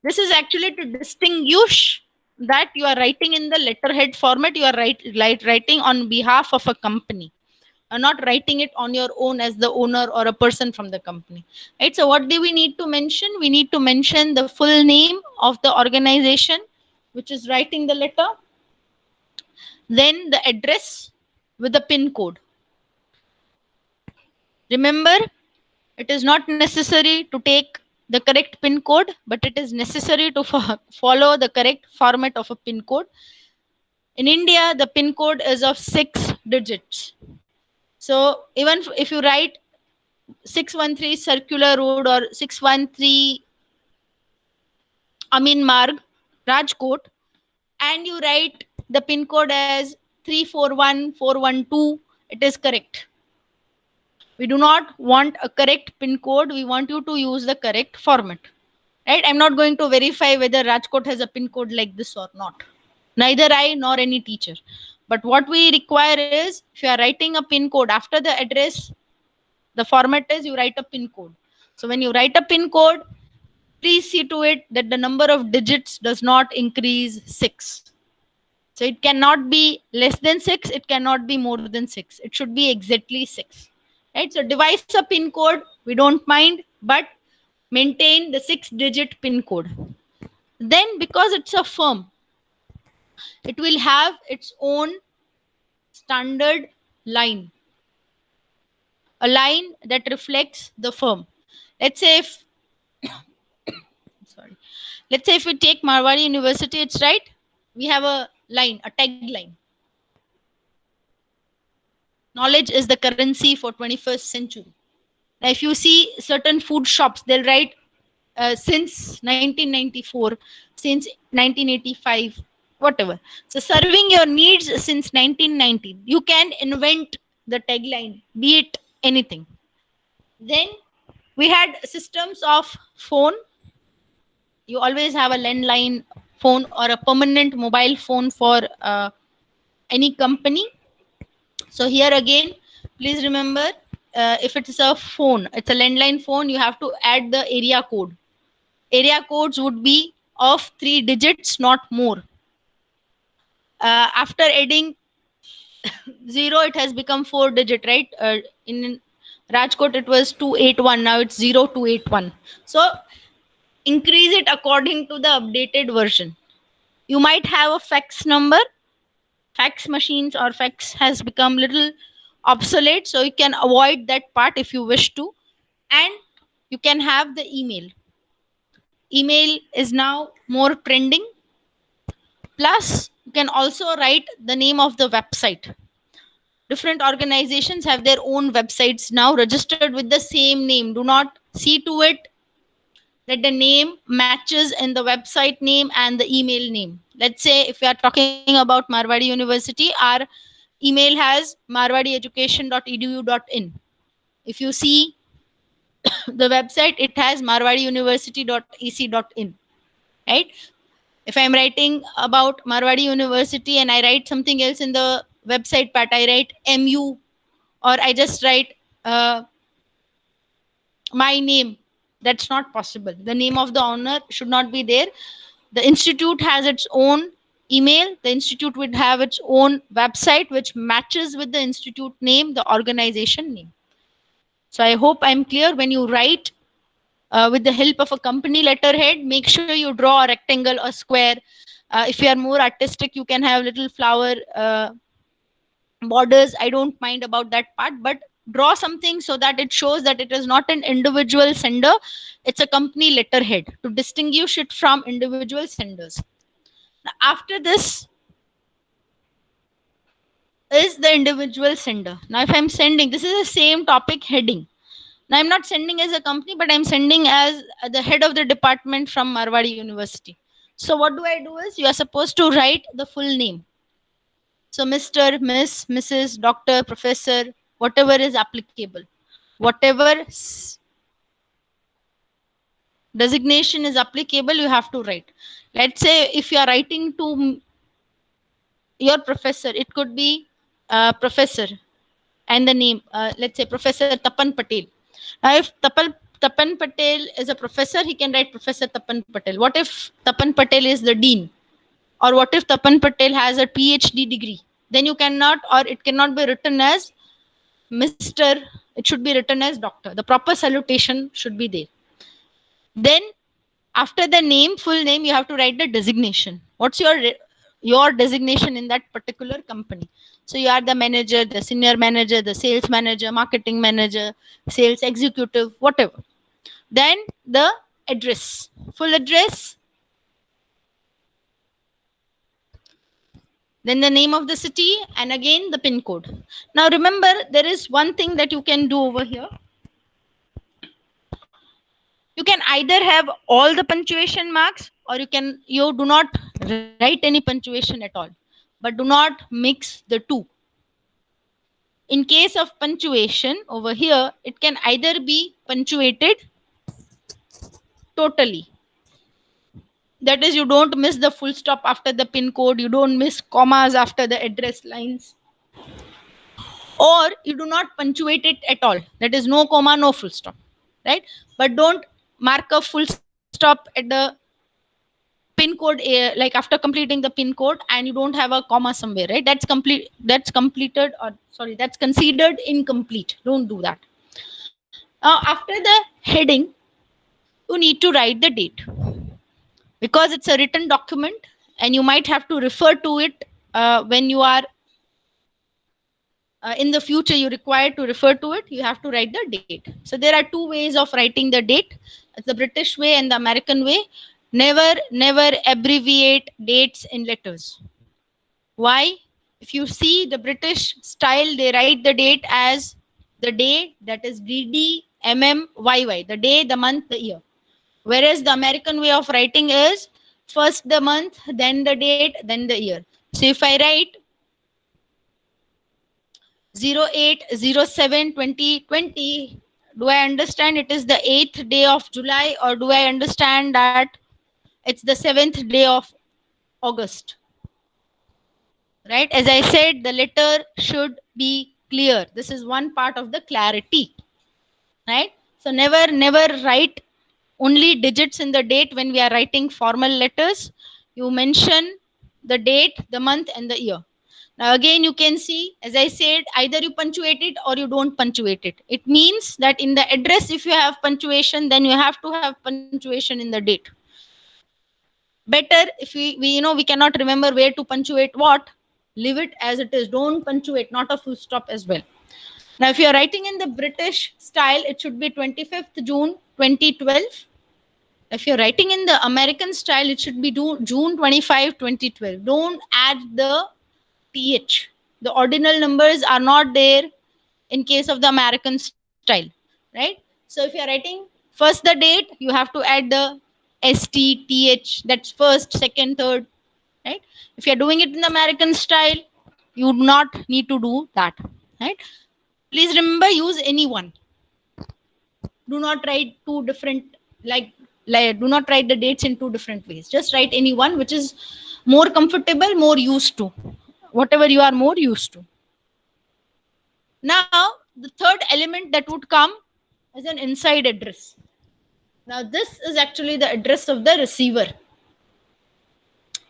This is actually to distinguish that you are writing in the letterhead format. You are writing on behalf of a company, not writing it on your own as the owner or a person from the company. Right? So what do we need to mention? We need to mention the full name of the organization which is writing the letter, then the address with the pin code. Remember, it is not necessary to take the correct pin code, but it is necessary to follow the correct format of a pin code. In India, the pin code is of 6 digits. So even if you write 613 Circular Road or 613 Amin Marg, Rajkot, and you write the pin code as 341412, it is correct. We do not want a correct pin code. We want you to use the correct format. Right? I'm not going to verify whether Rajkot has a pin code like this or not. Neither I nor any teacher. But what we require is, if you are writing a pin code after the address, the format is you write a pin code. So when you write a pin code, please see to it that the number of digits does not increase 6. So it cannot be less than 6. It cannot be more than 6. It should be exactly 6. right? So devise a pin code, we don't mind, but maintain the 6-digit pin code. Then, because it's a firm, it will have its own standard line, a line that reflects the firm. Let's say if sorry, let's say if we take Marwari University, it's right. We have a line, a tagline. Knowledge is the currency for 21st century. Now, if you see certain food shops, they'll write since 1994, since 1985, whatever. So, serving your needs since 1990. You can invent the tagline, be it anything. Then we had systems of phone. You always have a landline phone or a permanent mobile phone for any company. So here again, please remember, if it's a phone, it's a landline phone, you have to add the area code. Area codes would be of 3 digits, not more. After adding zero, it has become 4 digit, right? In Rajkot, it was 281. Now it's 0281. So increase it according to the updated version. You might have a fax number. Fax machines or fax has become little obsolete, so you can avoid that part if you wish to. And you can have the email. Email is now more trending. Plus, you can also write the name of the website. Different organizations have their own websites now registered with the same name. Do not see to it that the name matches in the website name and the email name. Let's say if we are talking about Marwadi University, our email has marwadieducation.edu.in. If you see the website, it has marwadiuniversity.ec.in, right? If I'm writing about Marwadi University and I write something else in the website part, I write MU, or I just write my name. That's not possible. The name of the owner should not be there. The institute has its own email. The institute would have its own website which matches with the institute name, the organization name. So I hope I'm clear. When you write with the help of a company letterhead, make sure you draw a rectangle or square. If you are more artistic, you can have little flower borders. I don't mind about that part, but draw something so that it shows that it is not an individual sender, it's a company letterhead to distinguish it from individual senders. Now, after this is the individual sender. Now if I'm sending, this is the same topic heading. Now I'm not sending as a company, but I'm sending as the head of the department from Marwadi University. So what do I do is, you are supposed to write the full name. So Mr., Miss, Mrs., Doctor, Professor, whatever is applicable, whatever designation is applicable, you have to write. Let's say if you are writing to your professor, it could be professor and the name. Let's say Professor Tapan Patel. Now, if Tapan Patel is a professor, he can write Professor Tapan Patel. What if Tapan Patel is the dean? Or what if Tapan Patel has a PhD degree? Then you cannot, or it cannot be written as Mr. It should be written as Doctor. The proper salutation should be there. Then, after the name, full name, you have to write the designation. What's your designation in that particular company? So you are the manager, the senior manager, the sales manager, marketing manager, sales executive, whatever. Then the address, full address. Then the name of the city, and again the pin code. Now remember, there is one thing that you can do over here. You can either have all the punctuation marks, or you do not write any punctuation at all, but do not mix the two. In case of punctuation over here, it can either be punctuated totally. That is, you don't miss the full stop after the pin code, you don't miss commas after the address lines, or you do not punctuate it at all. That is, no comma, no full stop, right? But don't mark a full stop at the pin code, like after completing the pin code, and you don't have a comma somewhere, right? That's completed, or sorry, that's considered incomplete. Don't do that. Now, after the heading, you need to write the date because it's a written document and you might have to refer to it when you are in the future you require to refer to it. You have to write the date. So there are two ways of writing the date. It's the British way and the American way. Never abbreviate dates in letters. Why? If you see the British style, they write the date as the day, that is DDMMYY, the day, the month, the year. Whereas the American way of writing is first the month, then the date, then the year. So if I write 08/07/2020, do I understand it is the 8th day of July, or do I understand that it's the 7th day of August? Right? As I said, the letter should be clear. This is one part of the clarity. Right? So never write only digits in the date when we are writing formal letters. You mention the date, the month, and the year. Now again, you can see, as I said, either you punctuate it or you don't punctuate it. It means that in the address, if you have punctuation, then you have to have punctuation in the date. Better if we we cannot remember where to punctuate what, leave it as it is. Don't punctuate, not a full stop as well. Now, if you are writing in the British style, it should be 25th June 2012. If you're writing in the American style, it should be June 25, 2012. Don't add the th. The ordinal numbers are not there in case of the American style, right? So if you're writing first the date, you have to add the st, th. That's first, second, third, right? If you're doing it in the American style, you do not need to do that, right? Please remember, use any one. Do not write two different, like do not write the dates in two different ways. Just write any one which is more comfortable, more used to, whatever you are more used to. Now the third element that would come is an inside address. Now this is actually the address of the receiver.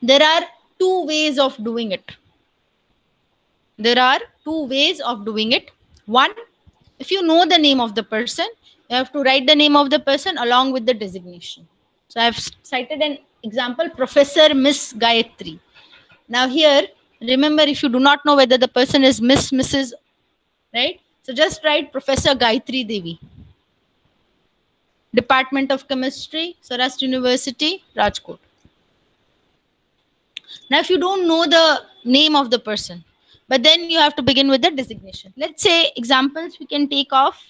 There are two ways of doing it. There are two ways of doing it. One, if you know the name of the person, you have to write the name of the person along with the designation. So I've cited an example, Professor Miss Gayatri. Now here, remember, if you do not know whether the person is Miss, Mrs., right? So just write Professor Gayatri Devi. Department of Chemistry, Saurashtra University, Rajkot. Now, if you don't know the name of the person, but then you have to begin with the designation. Let's say examples we can take of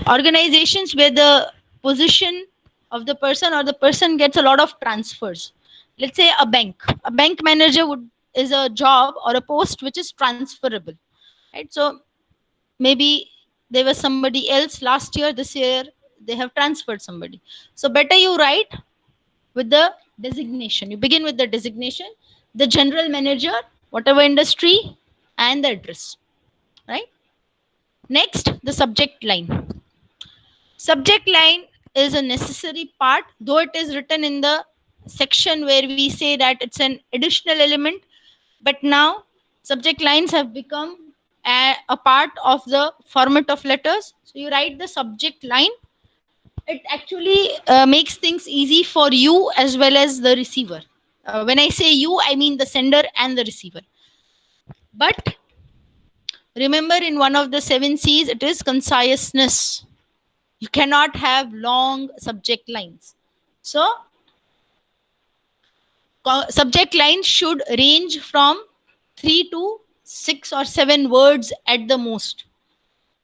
organizations where the position of the person or the person gets a lot of transfers. Let's say a bank. A bank manager is a job or a post which is transferable, right? So maybe there was somebody else last year, this year they have transferred somebody. So better you write with the designation. You begin with the designation, the general manager, whatever industry, and the address, right? Next, the subject line. Subject line is a necessary part, though it is written in the section where we say that it's an additional element. But now, subject lines have become a part of the format of letters. So you write the subject line. It actually makes things easy for you as well as the receiver. When I say you, I mean the sender and the receiver. But remember, in one of the 7 C's, it is conciseness. You cannot have long subject lines. So subject lines should range from 3 to 6 or 7 words at the most.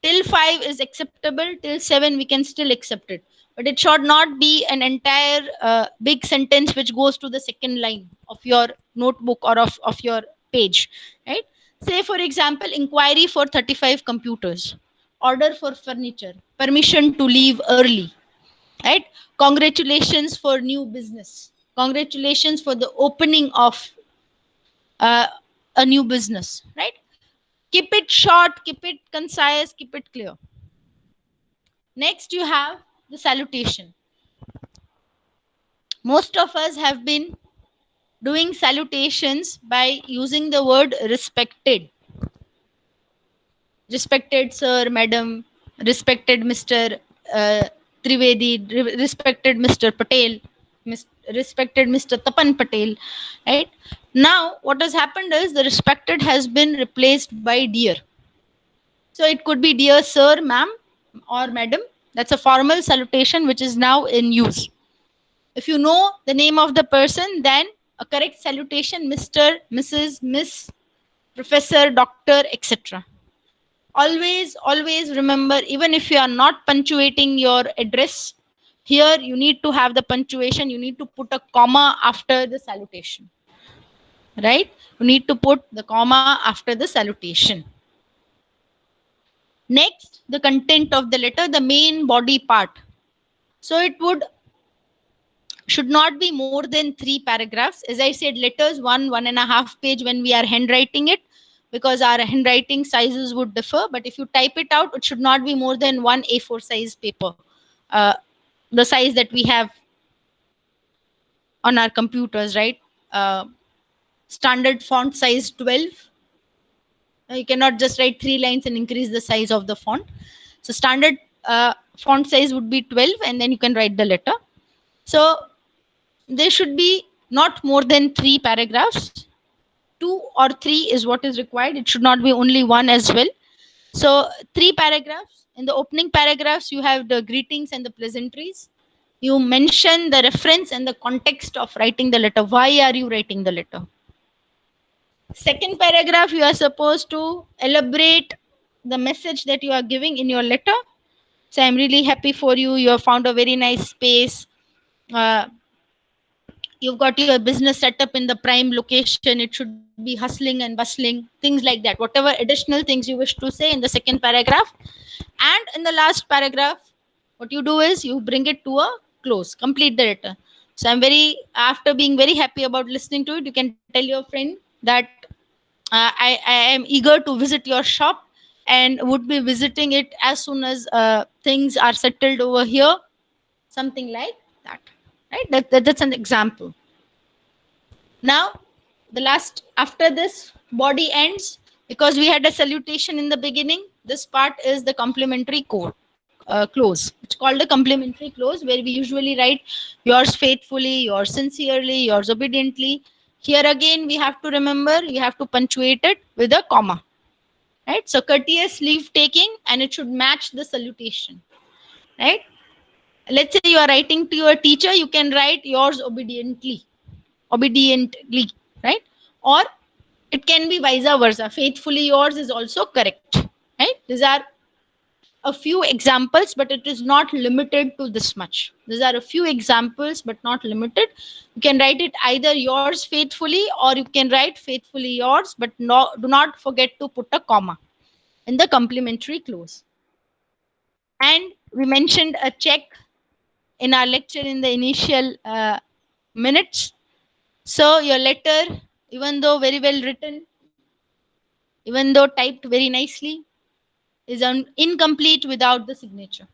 Till 5 is acceptable, till 7 we can still accept it, but it should not be an entire big sentence which goes to the second line of your notebook or of your page, right? Say for example, inquiry for 35 computers, order for furniture, permission to leave early, right? Congratulations for new business, congratulations for the opening of uh, a new business, right? Keep it short, keep it concise, keep it clear. Next, you have the salutation. Most of us have been doing salutations by using the word respected. Respected sir, madam. respected Mr. Uh, Trivedi, respected Mr. Patel, respected Mr. Tapan Patel, right? Now, what has happened is the respected has been replaced by dear. So it could be dear sir, ma'am, or madam. That's a formal salutation which is now in use. If you know the name of the person, then a correct salutation, Mr., Mrs., Miss, Professor, Doctor, etc. Always remember, even if you are not punctuating your address, here you need to have the punctuation. You need to put a comma after the salutation, right? You need to put the comma after the salutation. Next, the content of the letter, the main body part. So it would should not be more than 3 paragraphs. As I said, letters, 1.5 page when we are handwriting it, because our handwriting sizes would differ. But if you type it out, it should not be more than one A4 size paper, uh, the size that we have on our computers, right? Standard font size 12. You cannot just write 3 lines and increase the size of the font. So standard font size would be 12, and then you can write the letter. So there should be not more than 3 paragraphs. 2 or 3 is what is required. It should not be only one as well. So 3 paragraphs. In the opening paragraphs, you have the greetings and the pleasantries. You mention the reference and the context of writing the letter. Why are you writing the letter? Second paragraph, you are supposed to elaborate the message that you are giving in your letter. So I'm really happy for you. You have found a very nice space. You've got your business set up in the prime location. It should be hustling and bustling, things like that. Whatever additional things you wish to say in the second paragraph. And in the last paragraph, what you do is you bring it to a close, complete the letter. So I'm very, after being very happy about listening to it, you can tell your friend that I am eager to visit your shop and would be visiting it as soon as things are settled over here, something like that, right? That's an example. Now, the last, after this, body ends. Because we had a salutation in the beginning, this part is the complimentary close. It's called a complimentary close, where we usually write yours faithfully, yours sincerely, yours obediently. Here again, we have to remember, we have to punctuate it with a comma, right? So courteous leave taking, and it should match the salutation, right? Let's say you are writing to your teacher, you can write yours obediently, right? Or it can be vice versa. Faithfully yours is also correct, right? These are a few examples, but it is not limited to this much. These are a few examples, but not limited. You can write it either yours faithfully, or you can write faithfully yours, but no, do not forget to put a comma in the complimentary close. And we mentioned a check in our lecture in the initial minutes. So your letter, even though very well written, even though typed very nicely, is incomplete without the signature.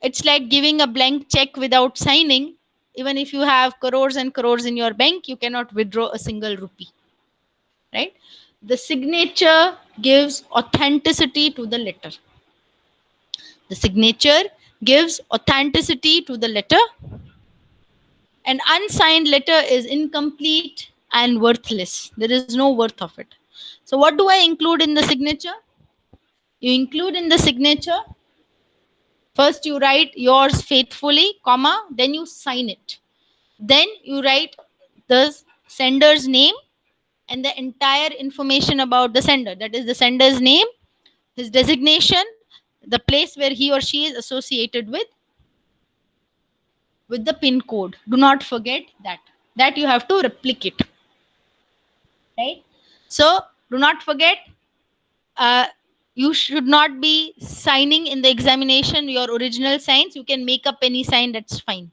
It's like giving a blank check without signing. Even if you have crores and crores in your bank, you cannot withdraw a single rupee, right? The signature gives authenticity to the letter. The signature gives authenticity to the letter. An unsigned letter is incomplete and worthless. There is no worth of it. So what do I include in the signature? You include in the signature, first you write yours faithfully, comma, then you sign it. Then you write the sender's name and the entire information about the sender. That is the sender's name, his designation, the place where he or she is associated with the pin code. Do not forget that. That you have to replicate. Right? So do not forget, you should not be signing in the examination your original signs. You can make up any sign, that's fine,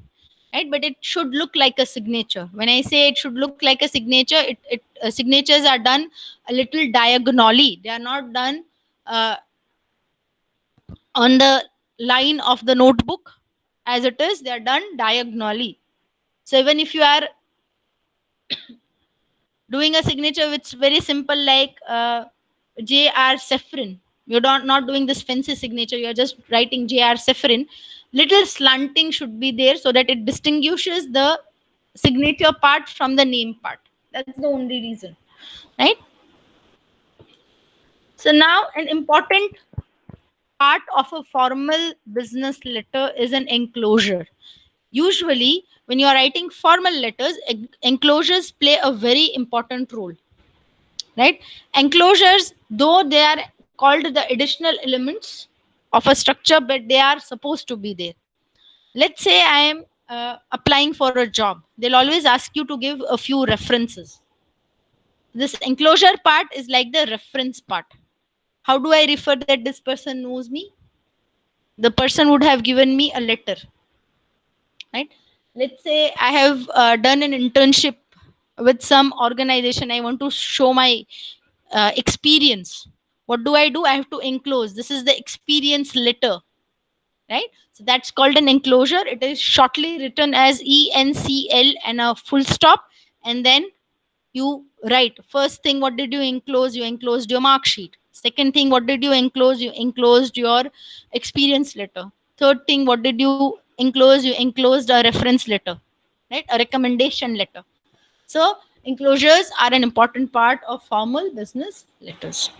right? But it should look like a signature. When I say it should look like a signature, signatures are done a little diagonally. They are not done uh, on the line of the notebook as it is. They are done diagonally. So even if you are doing a signature which is very simple, like J.R. Sefrin, You're not doing this fancy signature, you're just writing J.R. Seferin. Little slanting should be there so that it distinguishes the signature part from the name part. That's the only reason, right? So now an important part of a formal business letter is an enclosure. Usually, when you are writing formal letters, enclosures play a very important role, right? Enclosures, though they are called the additional elements of a structure, but they are supposed to be there. Let's say I am applying for a job, they'll always ask you to give a few references. This enclosure part is like the reference part. How do I refer that this person knows me? The person would have given me a letter, right? Let's say I have done an internship with some organization, I want to show my experience. What do? I have to enclose, this is the experience letter, right? So that's called an enclosure. It is shortly written as ENCL and a full stop, and then you write first thing, what did you enclose? You enclosed your mark sheet. Second thing, what did you enclose? You enclosed your experience letter. Third thing, what did you enclose? You enclosed a reference letter, right? A recommendation letter. So enclosures are an important part of formal business letters.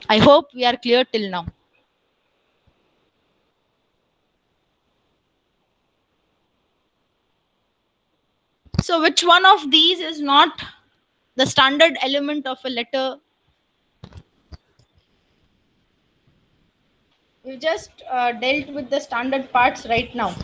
I hope we are clear till now. So which one of these is not the standard element of a letter? We just dealt with the standard parts right now.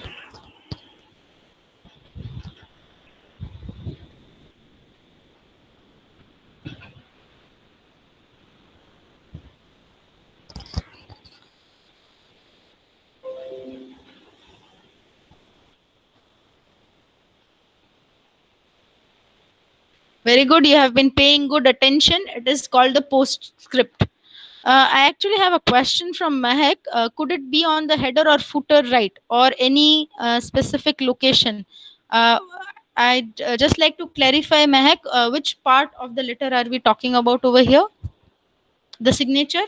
Very good. You have been paying good attention. It is called the postscript. I actually have a question from Mahek. Could it be on the header or footer right, or any specific location? Uh, I'd just like to clarify, Mahek, which part of the letter are we talking about over here? The signature?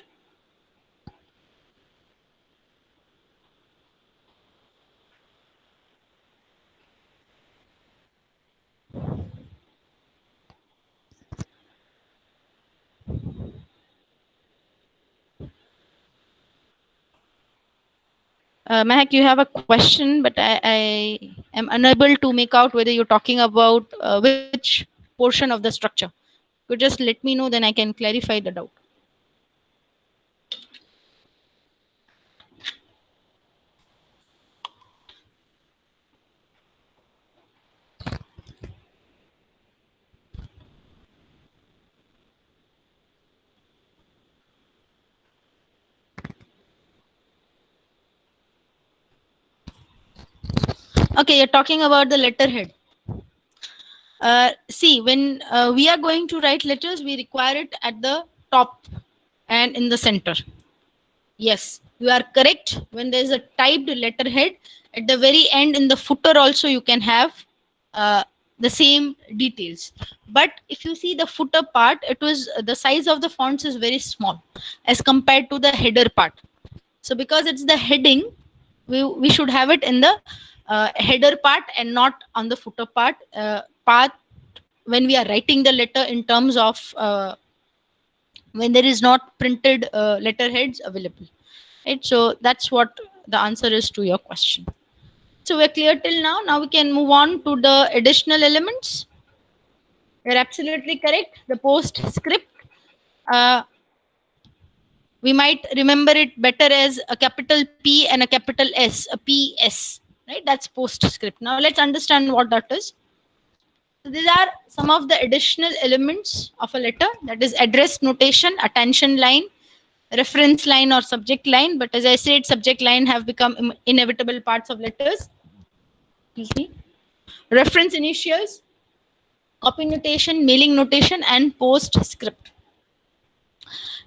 Mahek, you have a question, but I am unable to make out whether you're talking about which portion of the structure. Could just let me know, then I can clarify the doubt. Okay, you're talking about the letterhead. See, when we are going to write letters, we require it at the top and in the center. Yes, you are correct. When there is a typed letterhead, at the very end in the footer also you can have the same details. But if you see the footer part, it was the size of the fonts is very small as compared to the header part. So because it's the heading, we should have it in the header part and not on the footer part when we are writing the letter, in terms of when there is not printed letterheads available, right? So that's what the answer is to your question. So we're clear till now. Now we can move on to the additional elements. You're absolutely correct. The postscript, uh, we might remember it better as a capital P and a capital S, a PS, right? That's postscript. Now let's understand what that is. So these are some of the additional elements of a letter, that is address notation, attention line, reference line or subject line. But as I said, subject line have become inevitable parts of letters. Excuse me. Reference initials, copy notation, mailing notation, and postscript.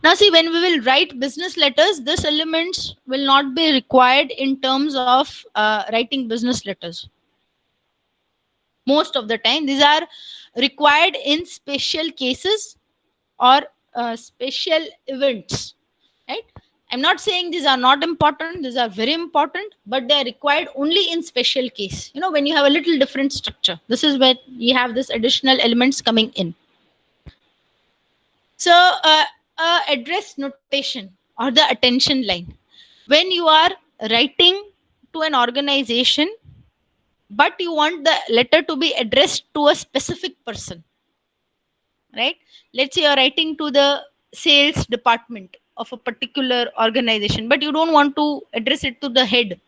Now see, when we will write business letters, this elements will not be required in terms of writing business letters. Most of the time, these are required in special cases or special events, right? I'm not saying these are not important, these are very important, but they are required only in special case. When you have a little different structure, this is where you have this additional elements coming in. So, address notation or the attention line. When you are writing to an organization, but you want the letter to be addressed to a specific person, right? Let's say you're writing to the sales department of a particular organization, but you don't want to address it to the head.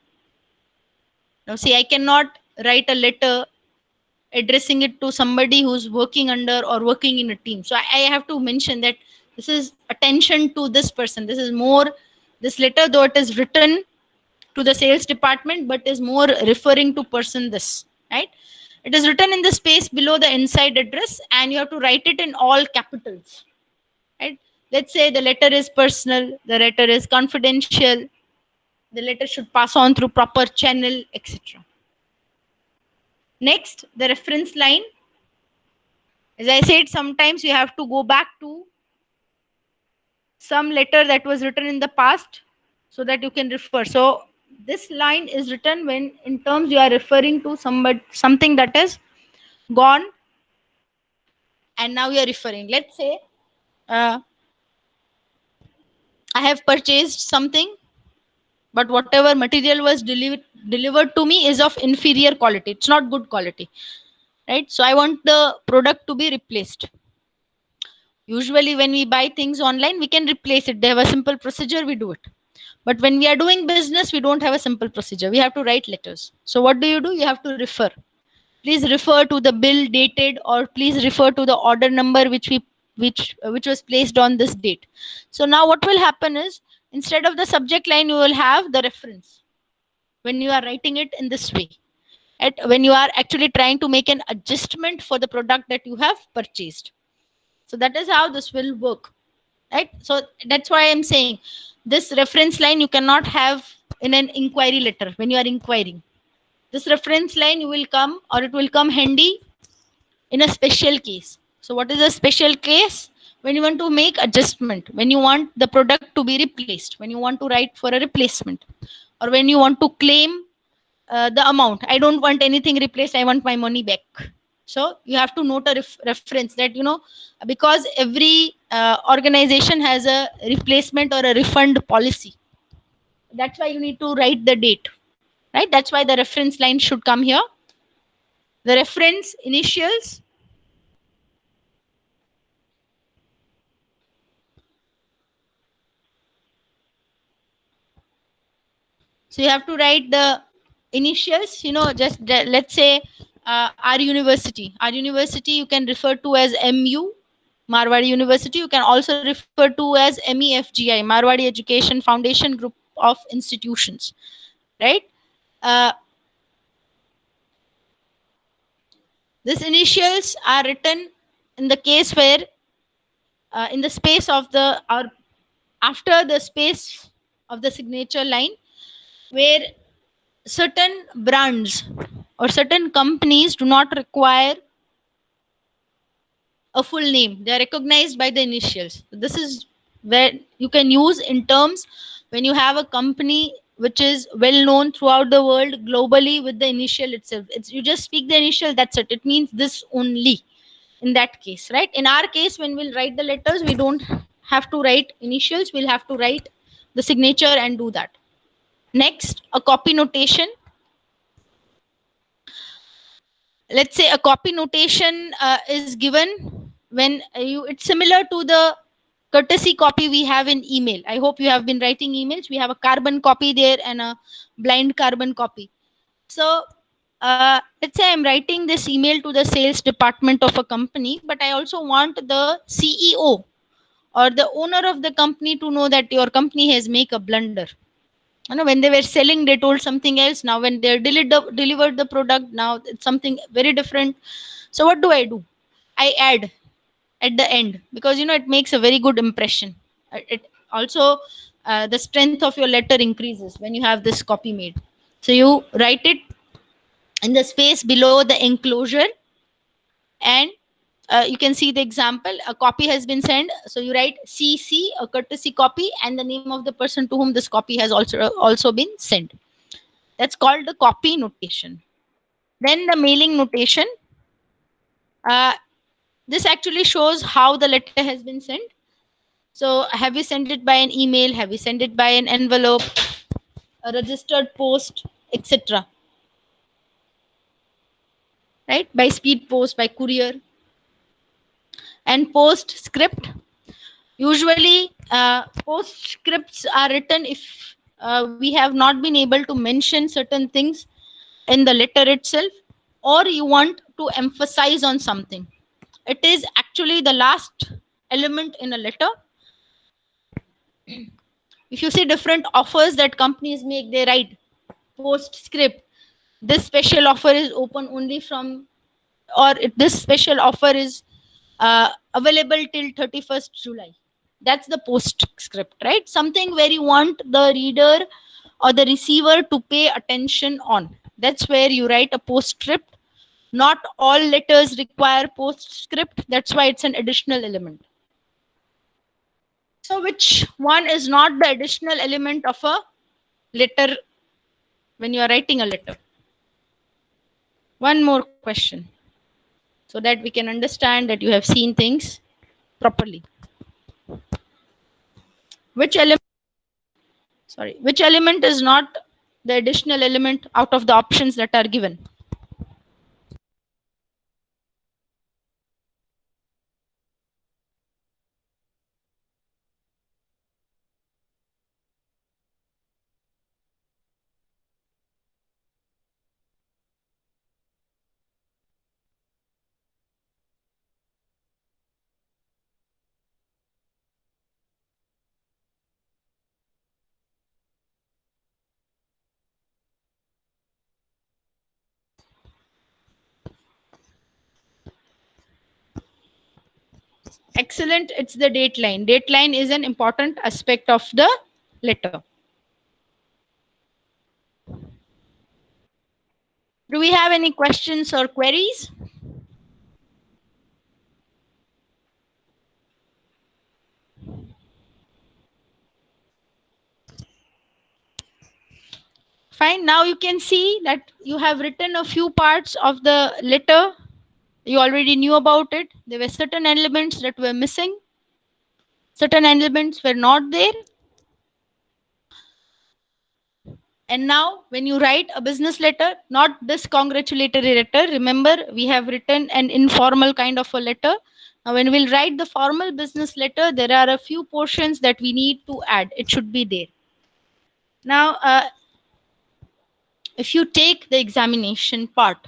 Now, see, I cannot write a letter addressing it to somebody who's working under or working in a team. So I have to mention that this is attention to this person. This is more, this letter, though it is written to the sales department, but is more referring to person this, right? It is written in the space below the inside address, and you have to write it in all capitals, right? Let's say the letter is personal, the letter is confidential, the letter should pass on through proper channel, etc. Next, the reference line. As I said, sometimes you have to go back to some letter that was written in the past so that you can refer. So this line is written when in terms you are referring to something that is gone, and now you are referring. Let's say uh, I have purchased something, but whatever material was delivered to me is of inferior quality. It's not good quality, right? So I want the product to be replaced. Usually when we buy things online, we can replace it. They have a simple procedure, we do it. But when we are doing business, we don't have a simple procedure. We have to write letters. So what do? You have to refer. Please refer to the bill dated, or please refer to the order number which was placed on this date. So now what will happen is, instead of the subject line, you will have the reference when you are writing it in this way. When you are actually trying to make an adjustment for the product that you have purchased. So that is how this will work, right? So that's why I'm saying this reference line you cannot have in an inquiry letter. When you are inquiring, this reference line you will come, or it will come handy in a special case. So what is a special case? When you want to make adjustment, when you want the product to be replaced, when you want to write for a replacement, or when you want to claim the amount. I don't want anything replaced, I want my money back. So you have to note a reference that, because every organization has a replacement or a refund policy. That's why you need to write the date, right? That's why the reference line should come here. The reference initials. So you have to write the initials, let's say our university. Our university you can refer to as MU, Marwadi University. You can also refer to as MEFGI, Marwadi Education Foundation Group of Institutions, right? Uh, these initials are written in the case where in the space of the, or after the space of the signature line, where certain brands or certain companies do not require a full name. They are recognized by the initials. This is where you can use in terms when you have a company which is well known throughout the world globally with the initial itself. It's, you just speak the initial, that's it. It means this only in that case, right? In our case, when we'll write the letters, we don't have to write initials. We'll have to write the signature and do that. Next, a copy notation. Let's say a copy notation is given when it's similar to the courtesy copy we have in email. I hope you have been writing emails. We have a carbon copy there and a blind carbon copy. So let's say I'm writing this email to the sales department of a company, but I also want the CEO or the owner of the company to know that your company has made a blunder. When they were selling, they told something else. Now when they delivered the product, now it's something very different. So what do? I add at the end, because it makes a very good impression. It also the strength of your letter increases when you have this copy made. So you write it in the space below the enclosure, and You can see the example. A copy has been sent, so you write CC, a courtesy copy, and the name of the person to whom this copy has also been sent. That's called the copy notation. Then the mailing notation. Uh, this actually shows how the letter has been sent. So have you sent it by an email? Have you sent it by an envelope, a registered post, etc.? Right? By speed post, by courier. And postscript. Usually, postscripts are written if we have not been able to mention certain things in the letter itself, or you want to emphasize on something. It is actually the last element in a letter. If you see different offers that companies make, they write postscript. This special offer is open only from, or this special offer is available till 31st July. That's the postscript, right? Something where you want the reader or the receiver to pay attention on. That's where you write a postscript. Not all letters require postscript. That's why it's an additional element. So, which one is not the additional element of a letter when you are writing a letter? One more question so that we can understand that you have seen things properly. Which element, sorry, which element is not the additional element out of the options that are given? Excellent. It's the date line. Date line is an important aspect of the letter. Do we have any questions or queries? Fine. Now you can see that you have written a few parts of the letter. You already knew about it. There were certain elements that were missing, certain elements were not there. And now, when you write a business letter, not this congratulatory letter, remember we have written an informal kind of a letter. Now, when we'll write the formal business letter, there are a few portions that we need to add. It should be there. Now, if you take the examination part,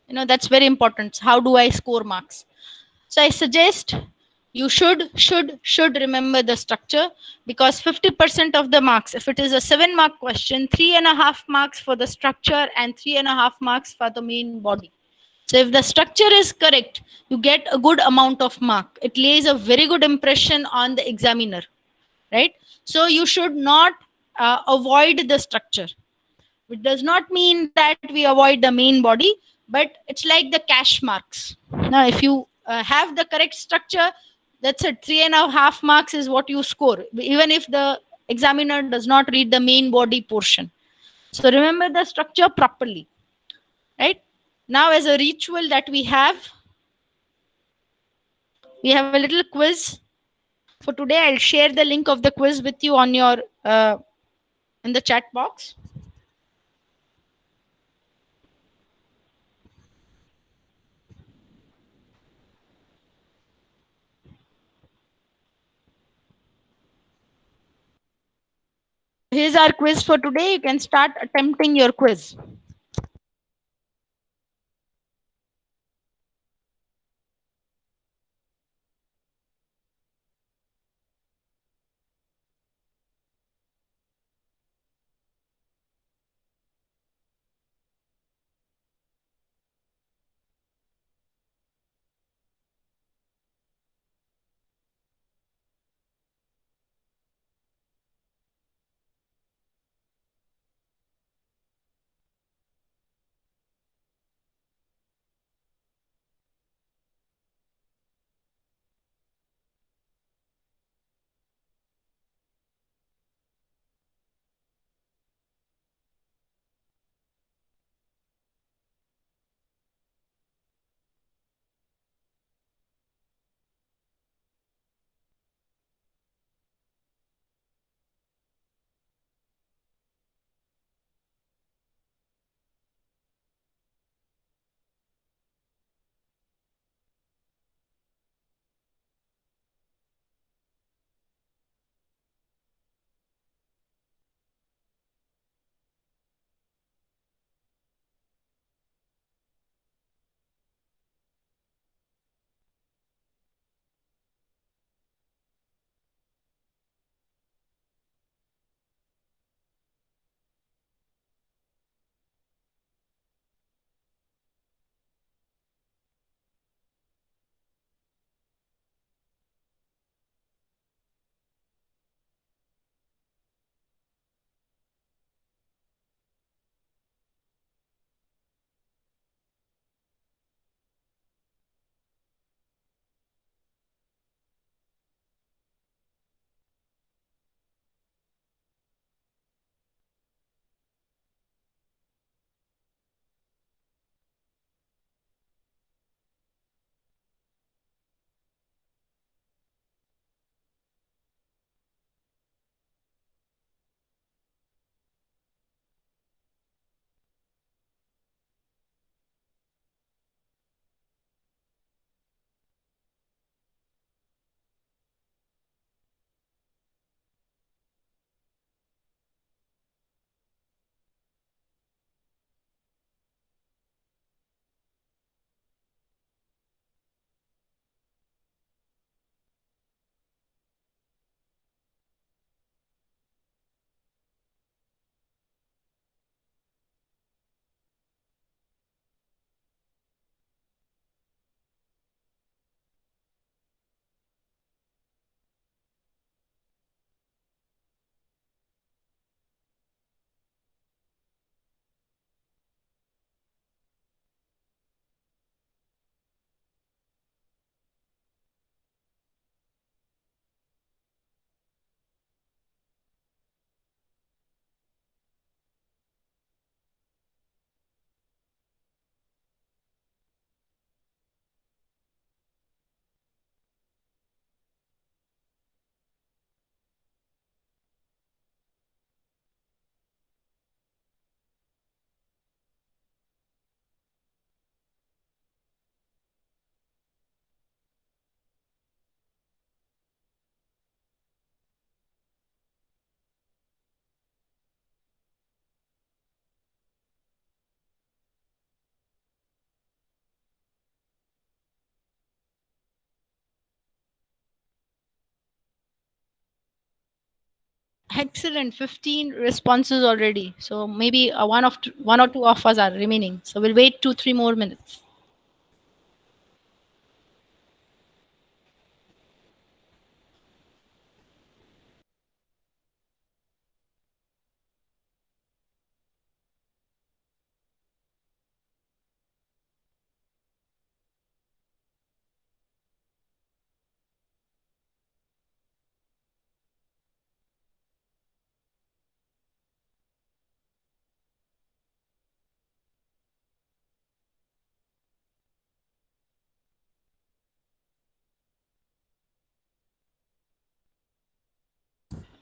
that's very important. How do I score marks? So I suggest you should remember the structure, because 50% of the marks, if it is a 7-mark question, 3.5 marks for the structure and 3.5 marks for the main body. So if the structure is correct, you get a good amount of mark. It lays a very good impression on the examiner, right? So you should not avoid the structure, which does not mean that we avoid the main body, but it's like the cash marks. Now, if you have the correct structure, that's it. 3.5 marks is what you score, even if the examiner does not read the main body portion. So remember the structure properly, right? Now, as a ritual that we have a little quiz for today. I'll share the link of the quiz with you on your in the chat box. Here's our quiz for today. You can start attempting your quiz. Excellent. 15 responses already. So maybe one or two of us are remaining. So we'll wait 2, 3 more minutes.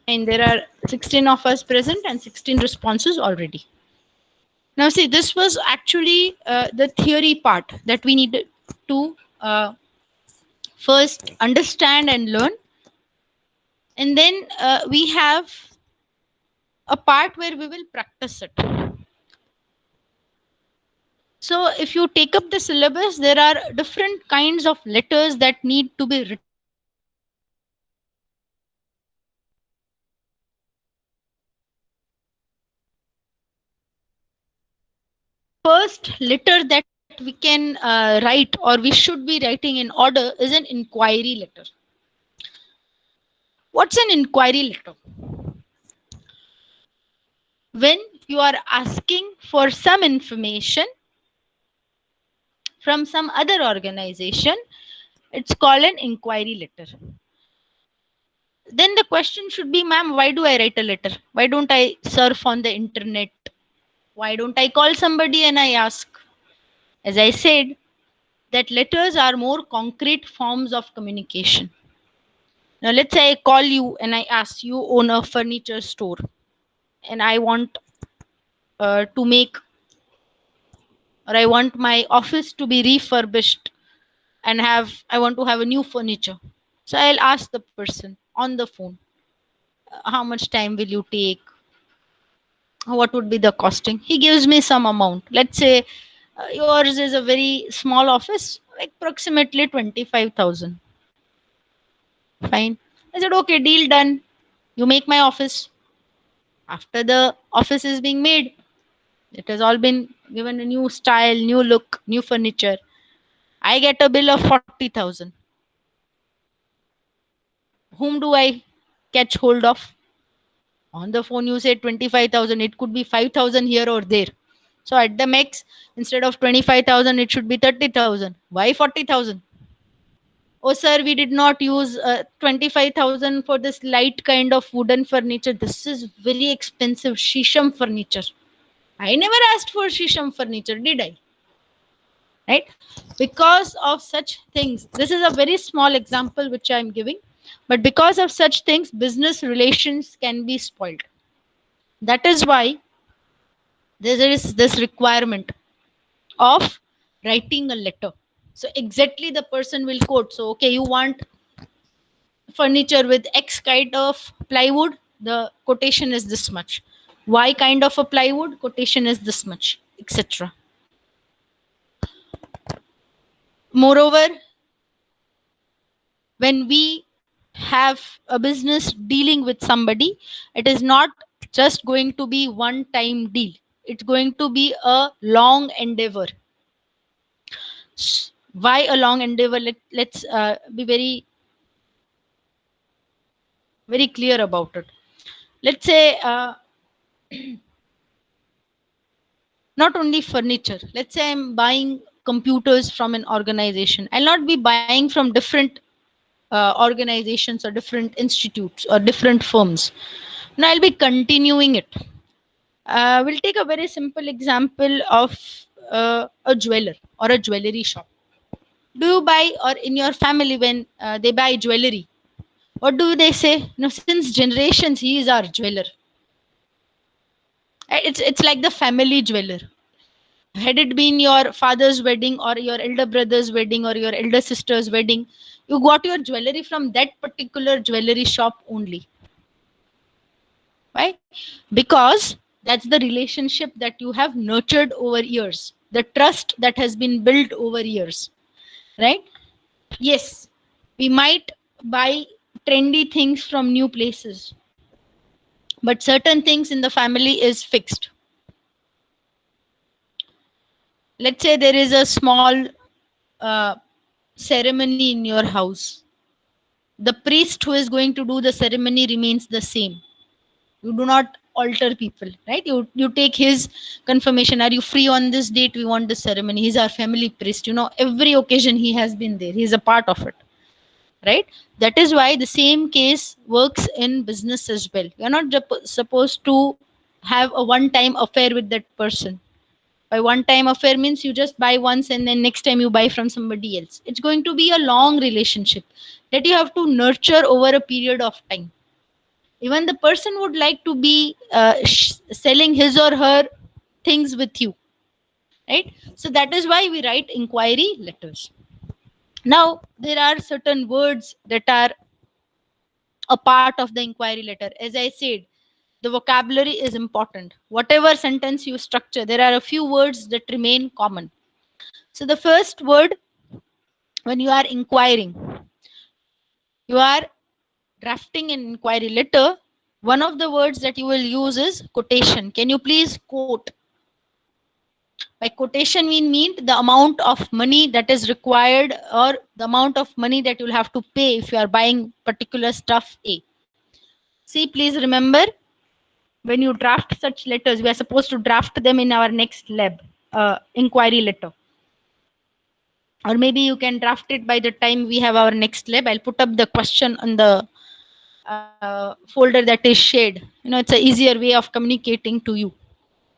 And there are 16 of us present and 16 responses already. Now, see, this was actually the theory part that we needed to first understand and learn. And then we have a part where we will practice it. So, if you take up the syllabus, there are different kinds of letters that need to be written. First letter that we can write or we should be writing in order is an inquiry letter. What's an inquiry letter? When you are asking for some information from some other organization, it's called an inquiry letter. Then the question should be, ma'am, why do I write a letter? Why don't I surf on the internet? Why don't I call somebody and I ask? As I said, that letters are more concrete forms of communication. Now, let's say I call you and I ask, you own a furniture store and I want to make, or I want my office to be refurbished and I want to have a new furniture. So I'll ask the person on the phone, how much time will you take? What would be the costing? He gives me some amount. Let's say yours is a very small office, like approximately 25,000. Fine. I said, okay, deal done. You make my office. After the office is being made, it has all been given a new style, new look, new furniture. I get a bill of 40,000. Whom do I catch hold of? On the phone, you say 25,000. It could be 5,000 here or there. So at the max, instead of 25,000, it should be 30,000. Why 40,000? Oh, sir, we did not use 25,000 for this light kind of wooden furniture. This is very expensive Shisham furniture. I never asked for Shisham furniture, did I? Right? Because of such things, this is a very small example which I'm giving, but because of such things, business relations can be spoiled. That is why there is this requirement of writing a letter. So exactly the person will quote. So okay, you want furniture with X kind of plywood, the quotation is this much. Y kind of a plywood, quotation is this much, etc. Moreover, when we have a business dealing with somebody, it is not just going to be one time deal. It's going to be a long endeavor. Why a long endeavor? Let's be very clear about it. Let's say not only furniture. Let's say I'm buying computers from an organization. I'll not be buying from different organizations or different institutes or different firms. Now I'll be continuing it. We'll take a very simple example of a jeweler or a jewelry shop. Do you buy, or in your family, when they buy jewelry, what do they say? No, since generations, he is our jeweler. It's like the family jeweler. Had it been your father's wedding or your elder brother's wedding or your elder sister's wedding, you got your jewelry from that particular jewelry shop only. Why? Because that's the relationship that you have nurtured over years, the trust that has been built over years, right? Yes, we might buy trendy things from new places. but certain things in the family is fixed. Let's say there is a small uh, ceremony in your house. The priest who is going to do the ceremony remains the same. You do not alter people, right? You take his confirmation. Are you free on this date? We want the ceremony. He's our family priest. Every occasion he has been there. He's a part of it, right? That is why the same case works in business as well. You're not supposed to have a one time affair with that person. By one time affair means you just buy once and then next time you buy from somebody else. It's going to be a long relationship that you have to nurture over a period of time. Even the person would like to be selling his or her things with you, right? So that is why we write inquiry letters. Now there are certain words that are a part of the inquiry letter. As I said, the vocabulary is important. Whatever sentence you structure, there are a few words that remain common. So the first word, when you are inquiring, you are drafting an inquiry letter, one of the words that you will use is quotation. Can you please quote? By quotation, we mean the amount of money that is required or the amount of money that you'll have to pay if you are buying particular stuff A. See, please remember, when you draft such letters, we are supposed to draft them in our next lab inquiry letter. Or maybe you can draft it by the time we have our next lab. I'll put up the question on the folder that is shared. It's an easier way of communicating to you.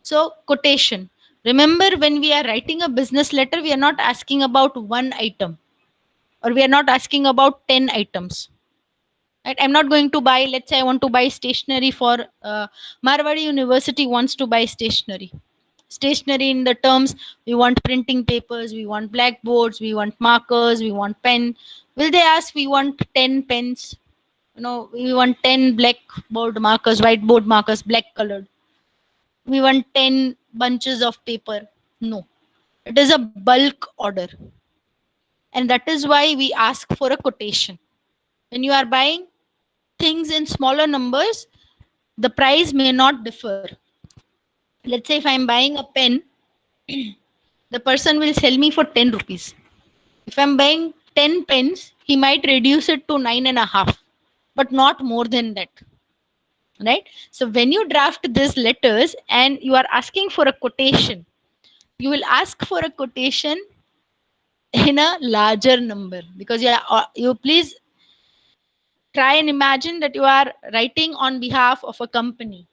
So, quotation. Remember, when we are writing a business letter, we are not asking about one item or we are not asking about 10 items. Right? I'm not going to buy, let's say I want to buy stationery for Marwadi University wants to buy stationery. Stationery in the terms, we want printing papers, we want blackboards, we want markers, we want pen. Will they ask we want 10 pens? We want 10 blackboard markers, whiteboard markers, black colored. We want 10 bunches of paper. No, it is a bulk order. And that is why we ask for a quotation. When you are buying things in smaller numbers, the price may not differ. Let's say if I'm buying a pen, the person will sell me for 10 rupees. If I'm buying 10 pens, he might reduce it to 9.5, but not more than that. Right? So when you draft these letters and you are asking for a quotation, you will ask for a quotation in a larger number, because you please try and imagine that you are writing on behalf of a company,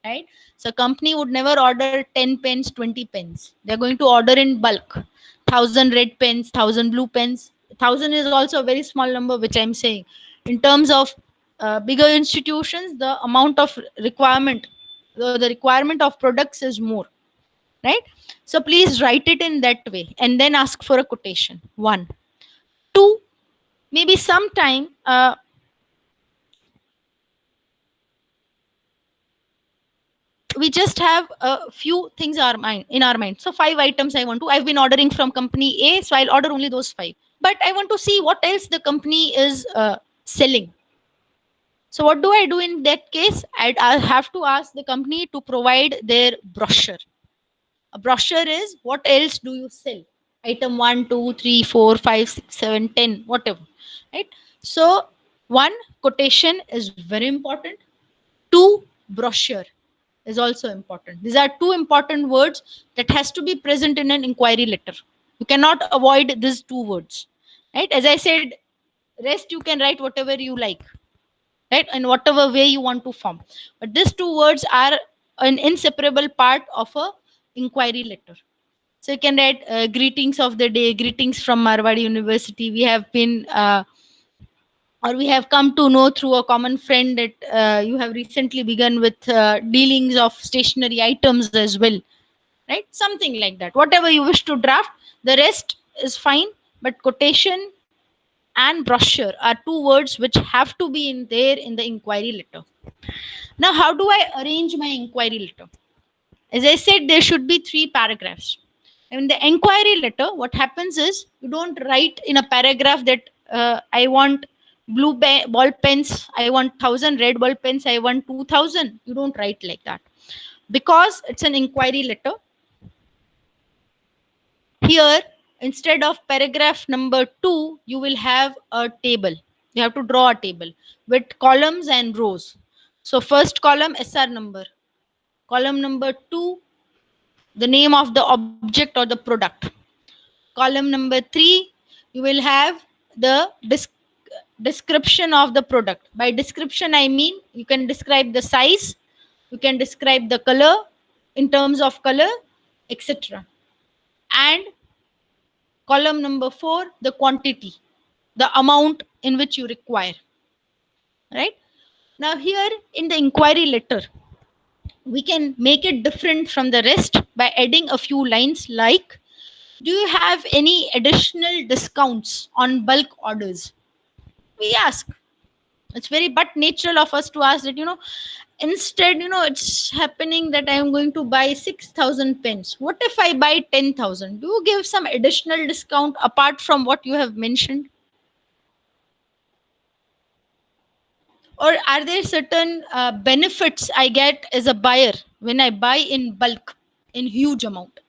right? So company would never order 10 pens, 20 pens. They're going to order in bulk, 1,000 red pens, 1,000 blue pens. 1,000 is also a very small number, which I'm saying. In terms of bigger institutions, the amount of requirement, the requirement of products is more, right? So please write it in that way and then ask for a quotation. One. Two, maybe sometime we just have a few things in our mind. So 5 items I've been ordering from company A, so I'll order only those 5. But I want to see what else the company is selling. So what do I do in that case? I'll have to ask the company to provide their brochure. A brochure is what else do you sell? Item 1, 2, 3, 4, 5, 6, 7, 10, whatever. Right? So one, quotation is very important. Two, brochure is also important. These are two important words that has to be present in an inquiry letter. You cannot avoid these two words. Right? As I said, rest you can write whatever you like, right? In whatever way you want to form. But these two words are an inseparable part of a inquiry letter. So you can write greetings of the day, greetings from Marwadi University. We have been or we have come to know through a common friend that you have recently begun with dealings of stationery items as well, right? Something like that. Whatever you wish to draft, the rest is fine. But quotation and brochure are two words which have to be in there in the inquiry letter. Now, how do I arrange my inquiry letter? As I said, there should be 3 paragraphs. In the inquiry letter, what happens is you don't write in a paragraph that I want ball pens, I want 1000. Red ball pens, I want 2000. You don't write like that, because it's an inquiry letter. Here, instead of paragraph number 2, you will have a table. You have to draw a table with columns and rows. So first column, SR number. Column number 2, the name of the object or the product. Column number 3, you will have the description of the product. By description, I mean you can describe the size, you can describe the color in terms of color, etc. And column number 4, the quantity, the amount in which you require. Right? Now, here in the inquiry letter, we can make it different from the rest by adding a few lines like, do you have any additional discounts on bulk orders? We ask. It's very but natural of us to ask that, instead, it's happening that I am going to buy 6,000 pens. What if I buy 10,000? Do you give some additional discount apart from what you have mentioned? Or are there certain benefits I get as a buyer when I buy in bulk, in huge amount?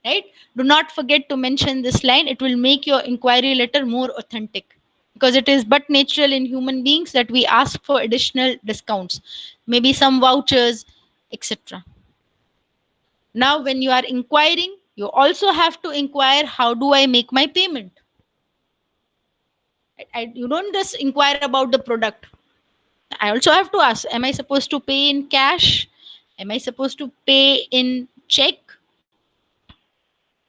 Right? Do not forget to mention this line. It will make your inquiry letter more authentic, because it is but natural in human beings that we ask for additional discounts, maybe some vouchers, etc. Now, when you are inquiring, you also have to inquire, how do I make my payment? You don't just inquire about the product. I also have to ask, am I supposed to pay in cash? Am I supposed to pay in check?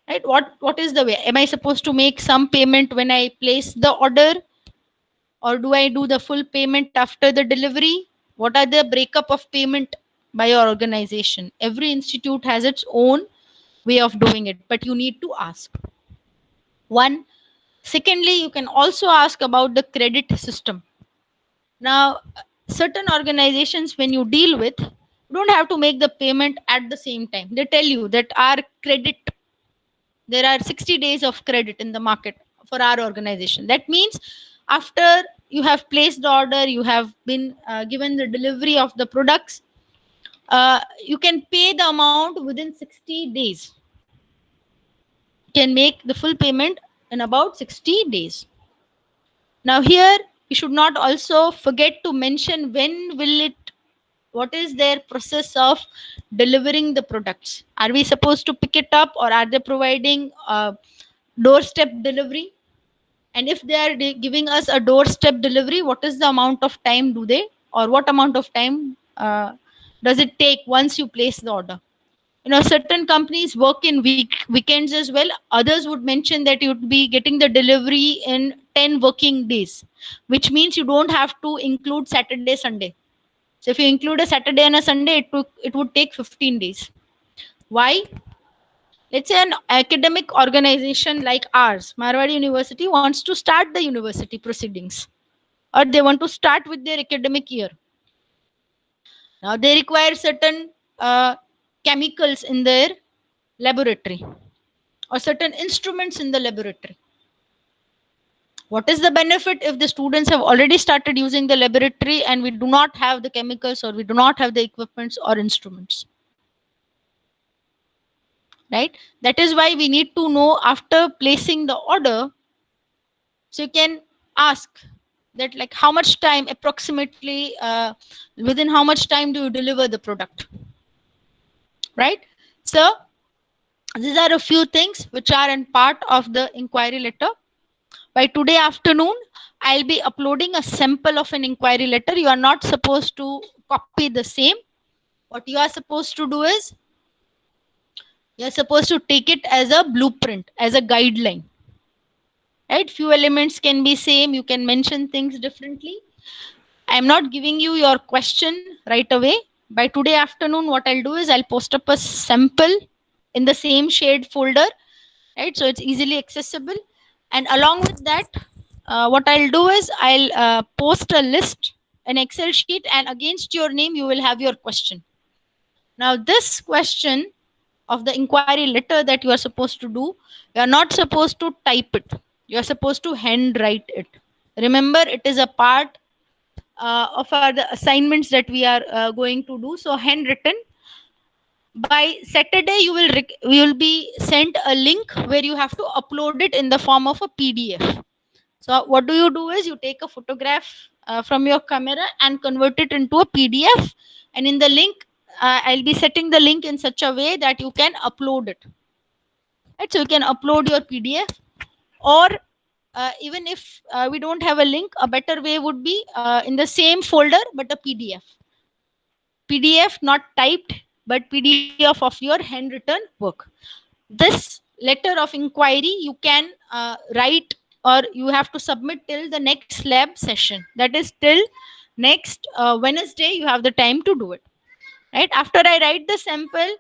Right? What is the way? Am I supposed to make some payment when I place the order? Or do I do the full payment after the delivery? What are the breakup of payment by your organization? Every institute has its own way of doing it, but you need to ask. One. Secondly, you can also ask about the credit system. Now, certain organizations, when you deal with, you don't have to make the payment at the same time. They tell you that our credit, there are 60 days of credit in the market for our organization. That means after you have placed the order, you have been given the delivery of the products, you can pay the amount within 60 days. You can make the full payment in about 60 days. Now, here you should not also forget to mention what is their process of delivering the products. Are we supposed to pick it up, or are they providing doorstep delivery? And if they are giving us a doorstep delivery, what is the amount of time do they, or what amount of time does it take once you place the order? Certain companies work in weekends as well. Others would mention that you would be getting the delivery in 10 working days, which means you don't have to include Saturday, Sunday. So if you include a Saturday and a Sunday, it would take 15 days. Why? Let's say an academic organization like ours, Marwadi University, wants to start the university proceedings, or they want to start with their academic year. Now they require certain chemicals in their laboratory, or certain instruments in the laboratory. What is the benefit if the students have already started using the laboratory and we do not have the chemicals, or we do not have the equipments or instruments? Right? That is why we need to know after placing the order. So you can ask that, like, how much time approximately, within how much time do you deliver the product? Right? So these are a few things which are in part of the inquiry letter. By today afternoon, I'll be uploading a sample of an inquiry letter. You are not supposed to copy the same. What you are supposed to do is, you are supposed to take it as a blueprint, as a guideline. Right? Few elements can be same. You can mention things differently. I'm not giving you your question right away. By today afternoon, what I'll do is I'll post up a sample in the same shared folder. Right? So it's easily accessible. And along with that, what I'll do is I'll post a list, an Excel sheet, and against your name, you will have your question. Now, this question of the inquiry letter that you are supposed to do, you are not supposed to type it. You are supposed to handwrite it. Remember, it is a part of our the assignments that we are going to do. So handwritten. By Saturday, you will be sent a link where you have to upload it in the form of a PDF. So what do you do is you take a photograph from your camera and convert it into a PDF, and in the link, I'll be setting the link in such a way that you can upload it. Right, so you can upload your PDF, or even if we don't have a link, a better way would be in the same folder but a PDF. PDF not typed, but PDF of your handwritten work. This letter of inquiry you can write, or you have to submit till the next lab session, that is till next Wednesday. You have the time to do it. Right after I write the sample,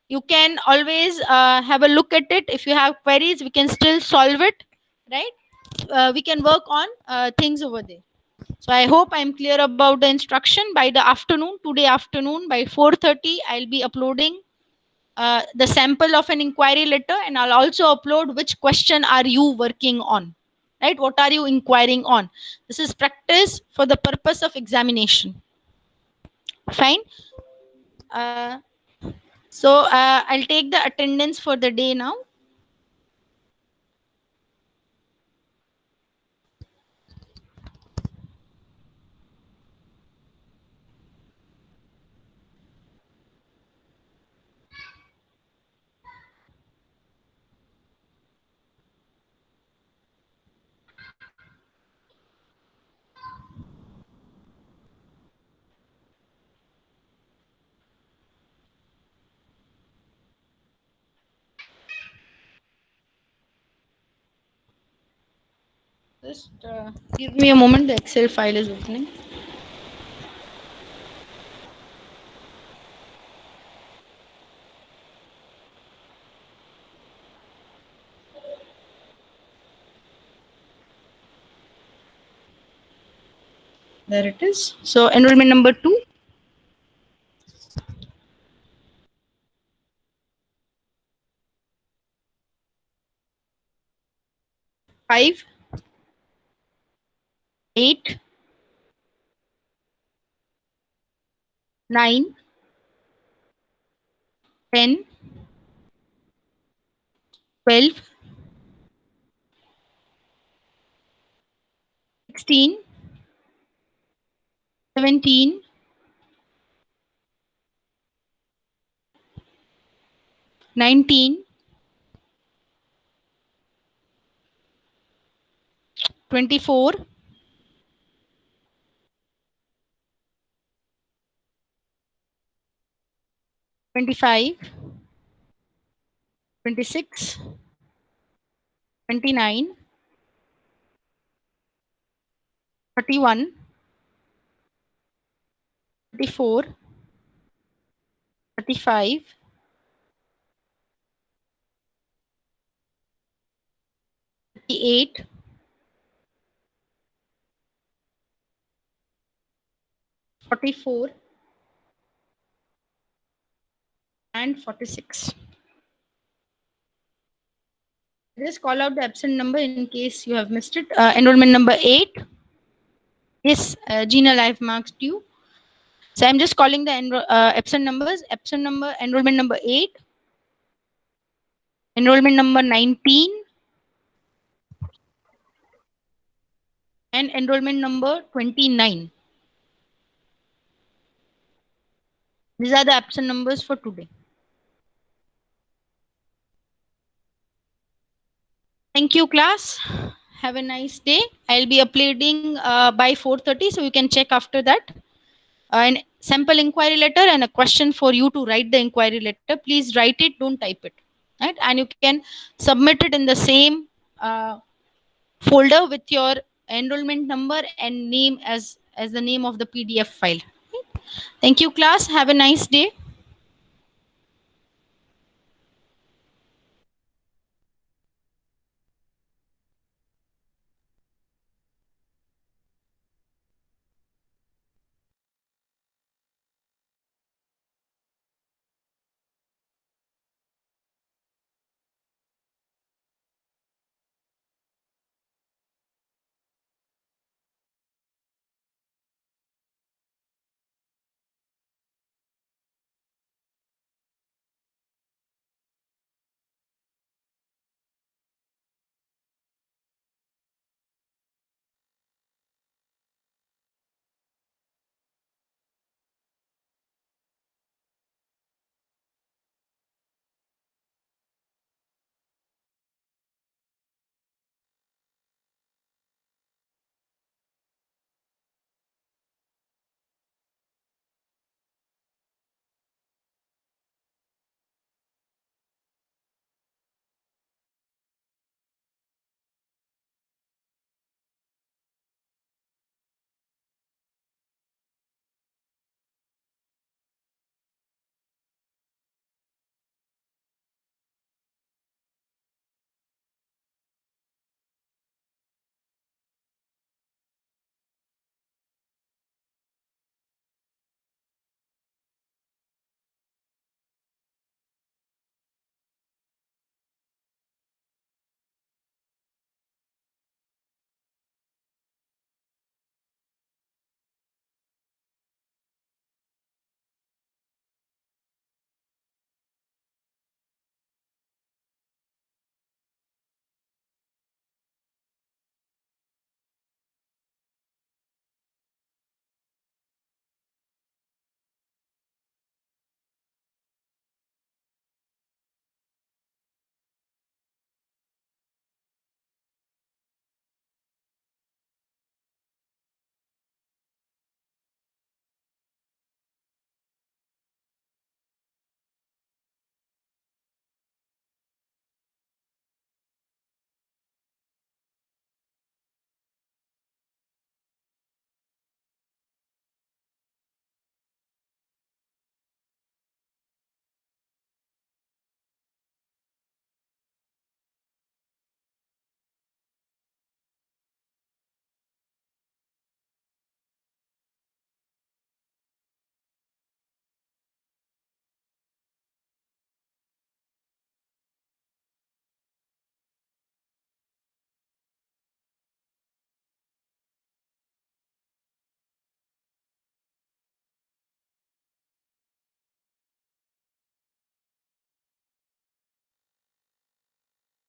you can always have a look at it. If you have queries, we can still solve it. Right, we can work on things over there. So I hope I'm clear about the instruction. By the afternoon, today afternoon by 4:30, I'll be uploading the sample of an inquiry letter, and I'll also upload which question are you working on. Right, what are you inquiring on? This is practice for the purpose of examination. Fine. uh, I'll take the attendance for the day now. Just give me a moment, the Excel file is opening. There it is. So enrollment number 2. 5, 8, 9, 10, 12, 16, 17, 19, 24, 25, 26, 29, 31, 34, 35, 38, 44, and 46. Just call out the absent number in case you have missed it. Enrollment number 8. Yes, Gina, I've marked you. So I'm just calling the absent numbers. Absent number, enrollment number 8, enrollment number 19, and enrollment number 29. These are the absent numbers for today. Thank you, class. Have a nice day. I'll be uploading by 4:30, so you can check after that. An sample inquiry letter and a question for you to write the inquiry letter. Please write it, don't type it. Right, and you can submit it in the same folder with your enrollment number and name as the name of the PDF file. Thank you, class. Have a nice day.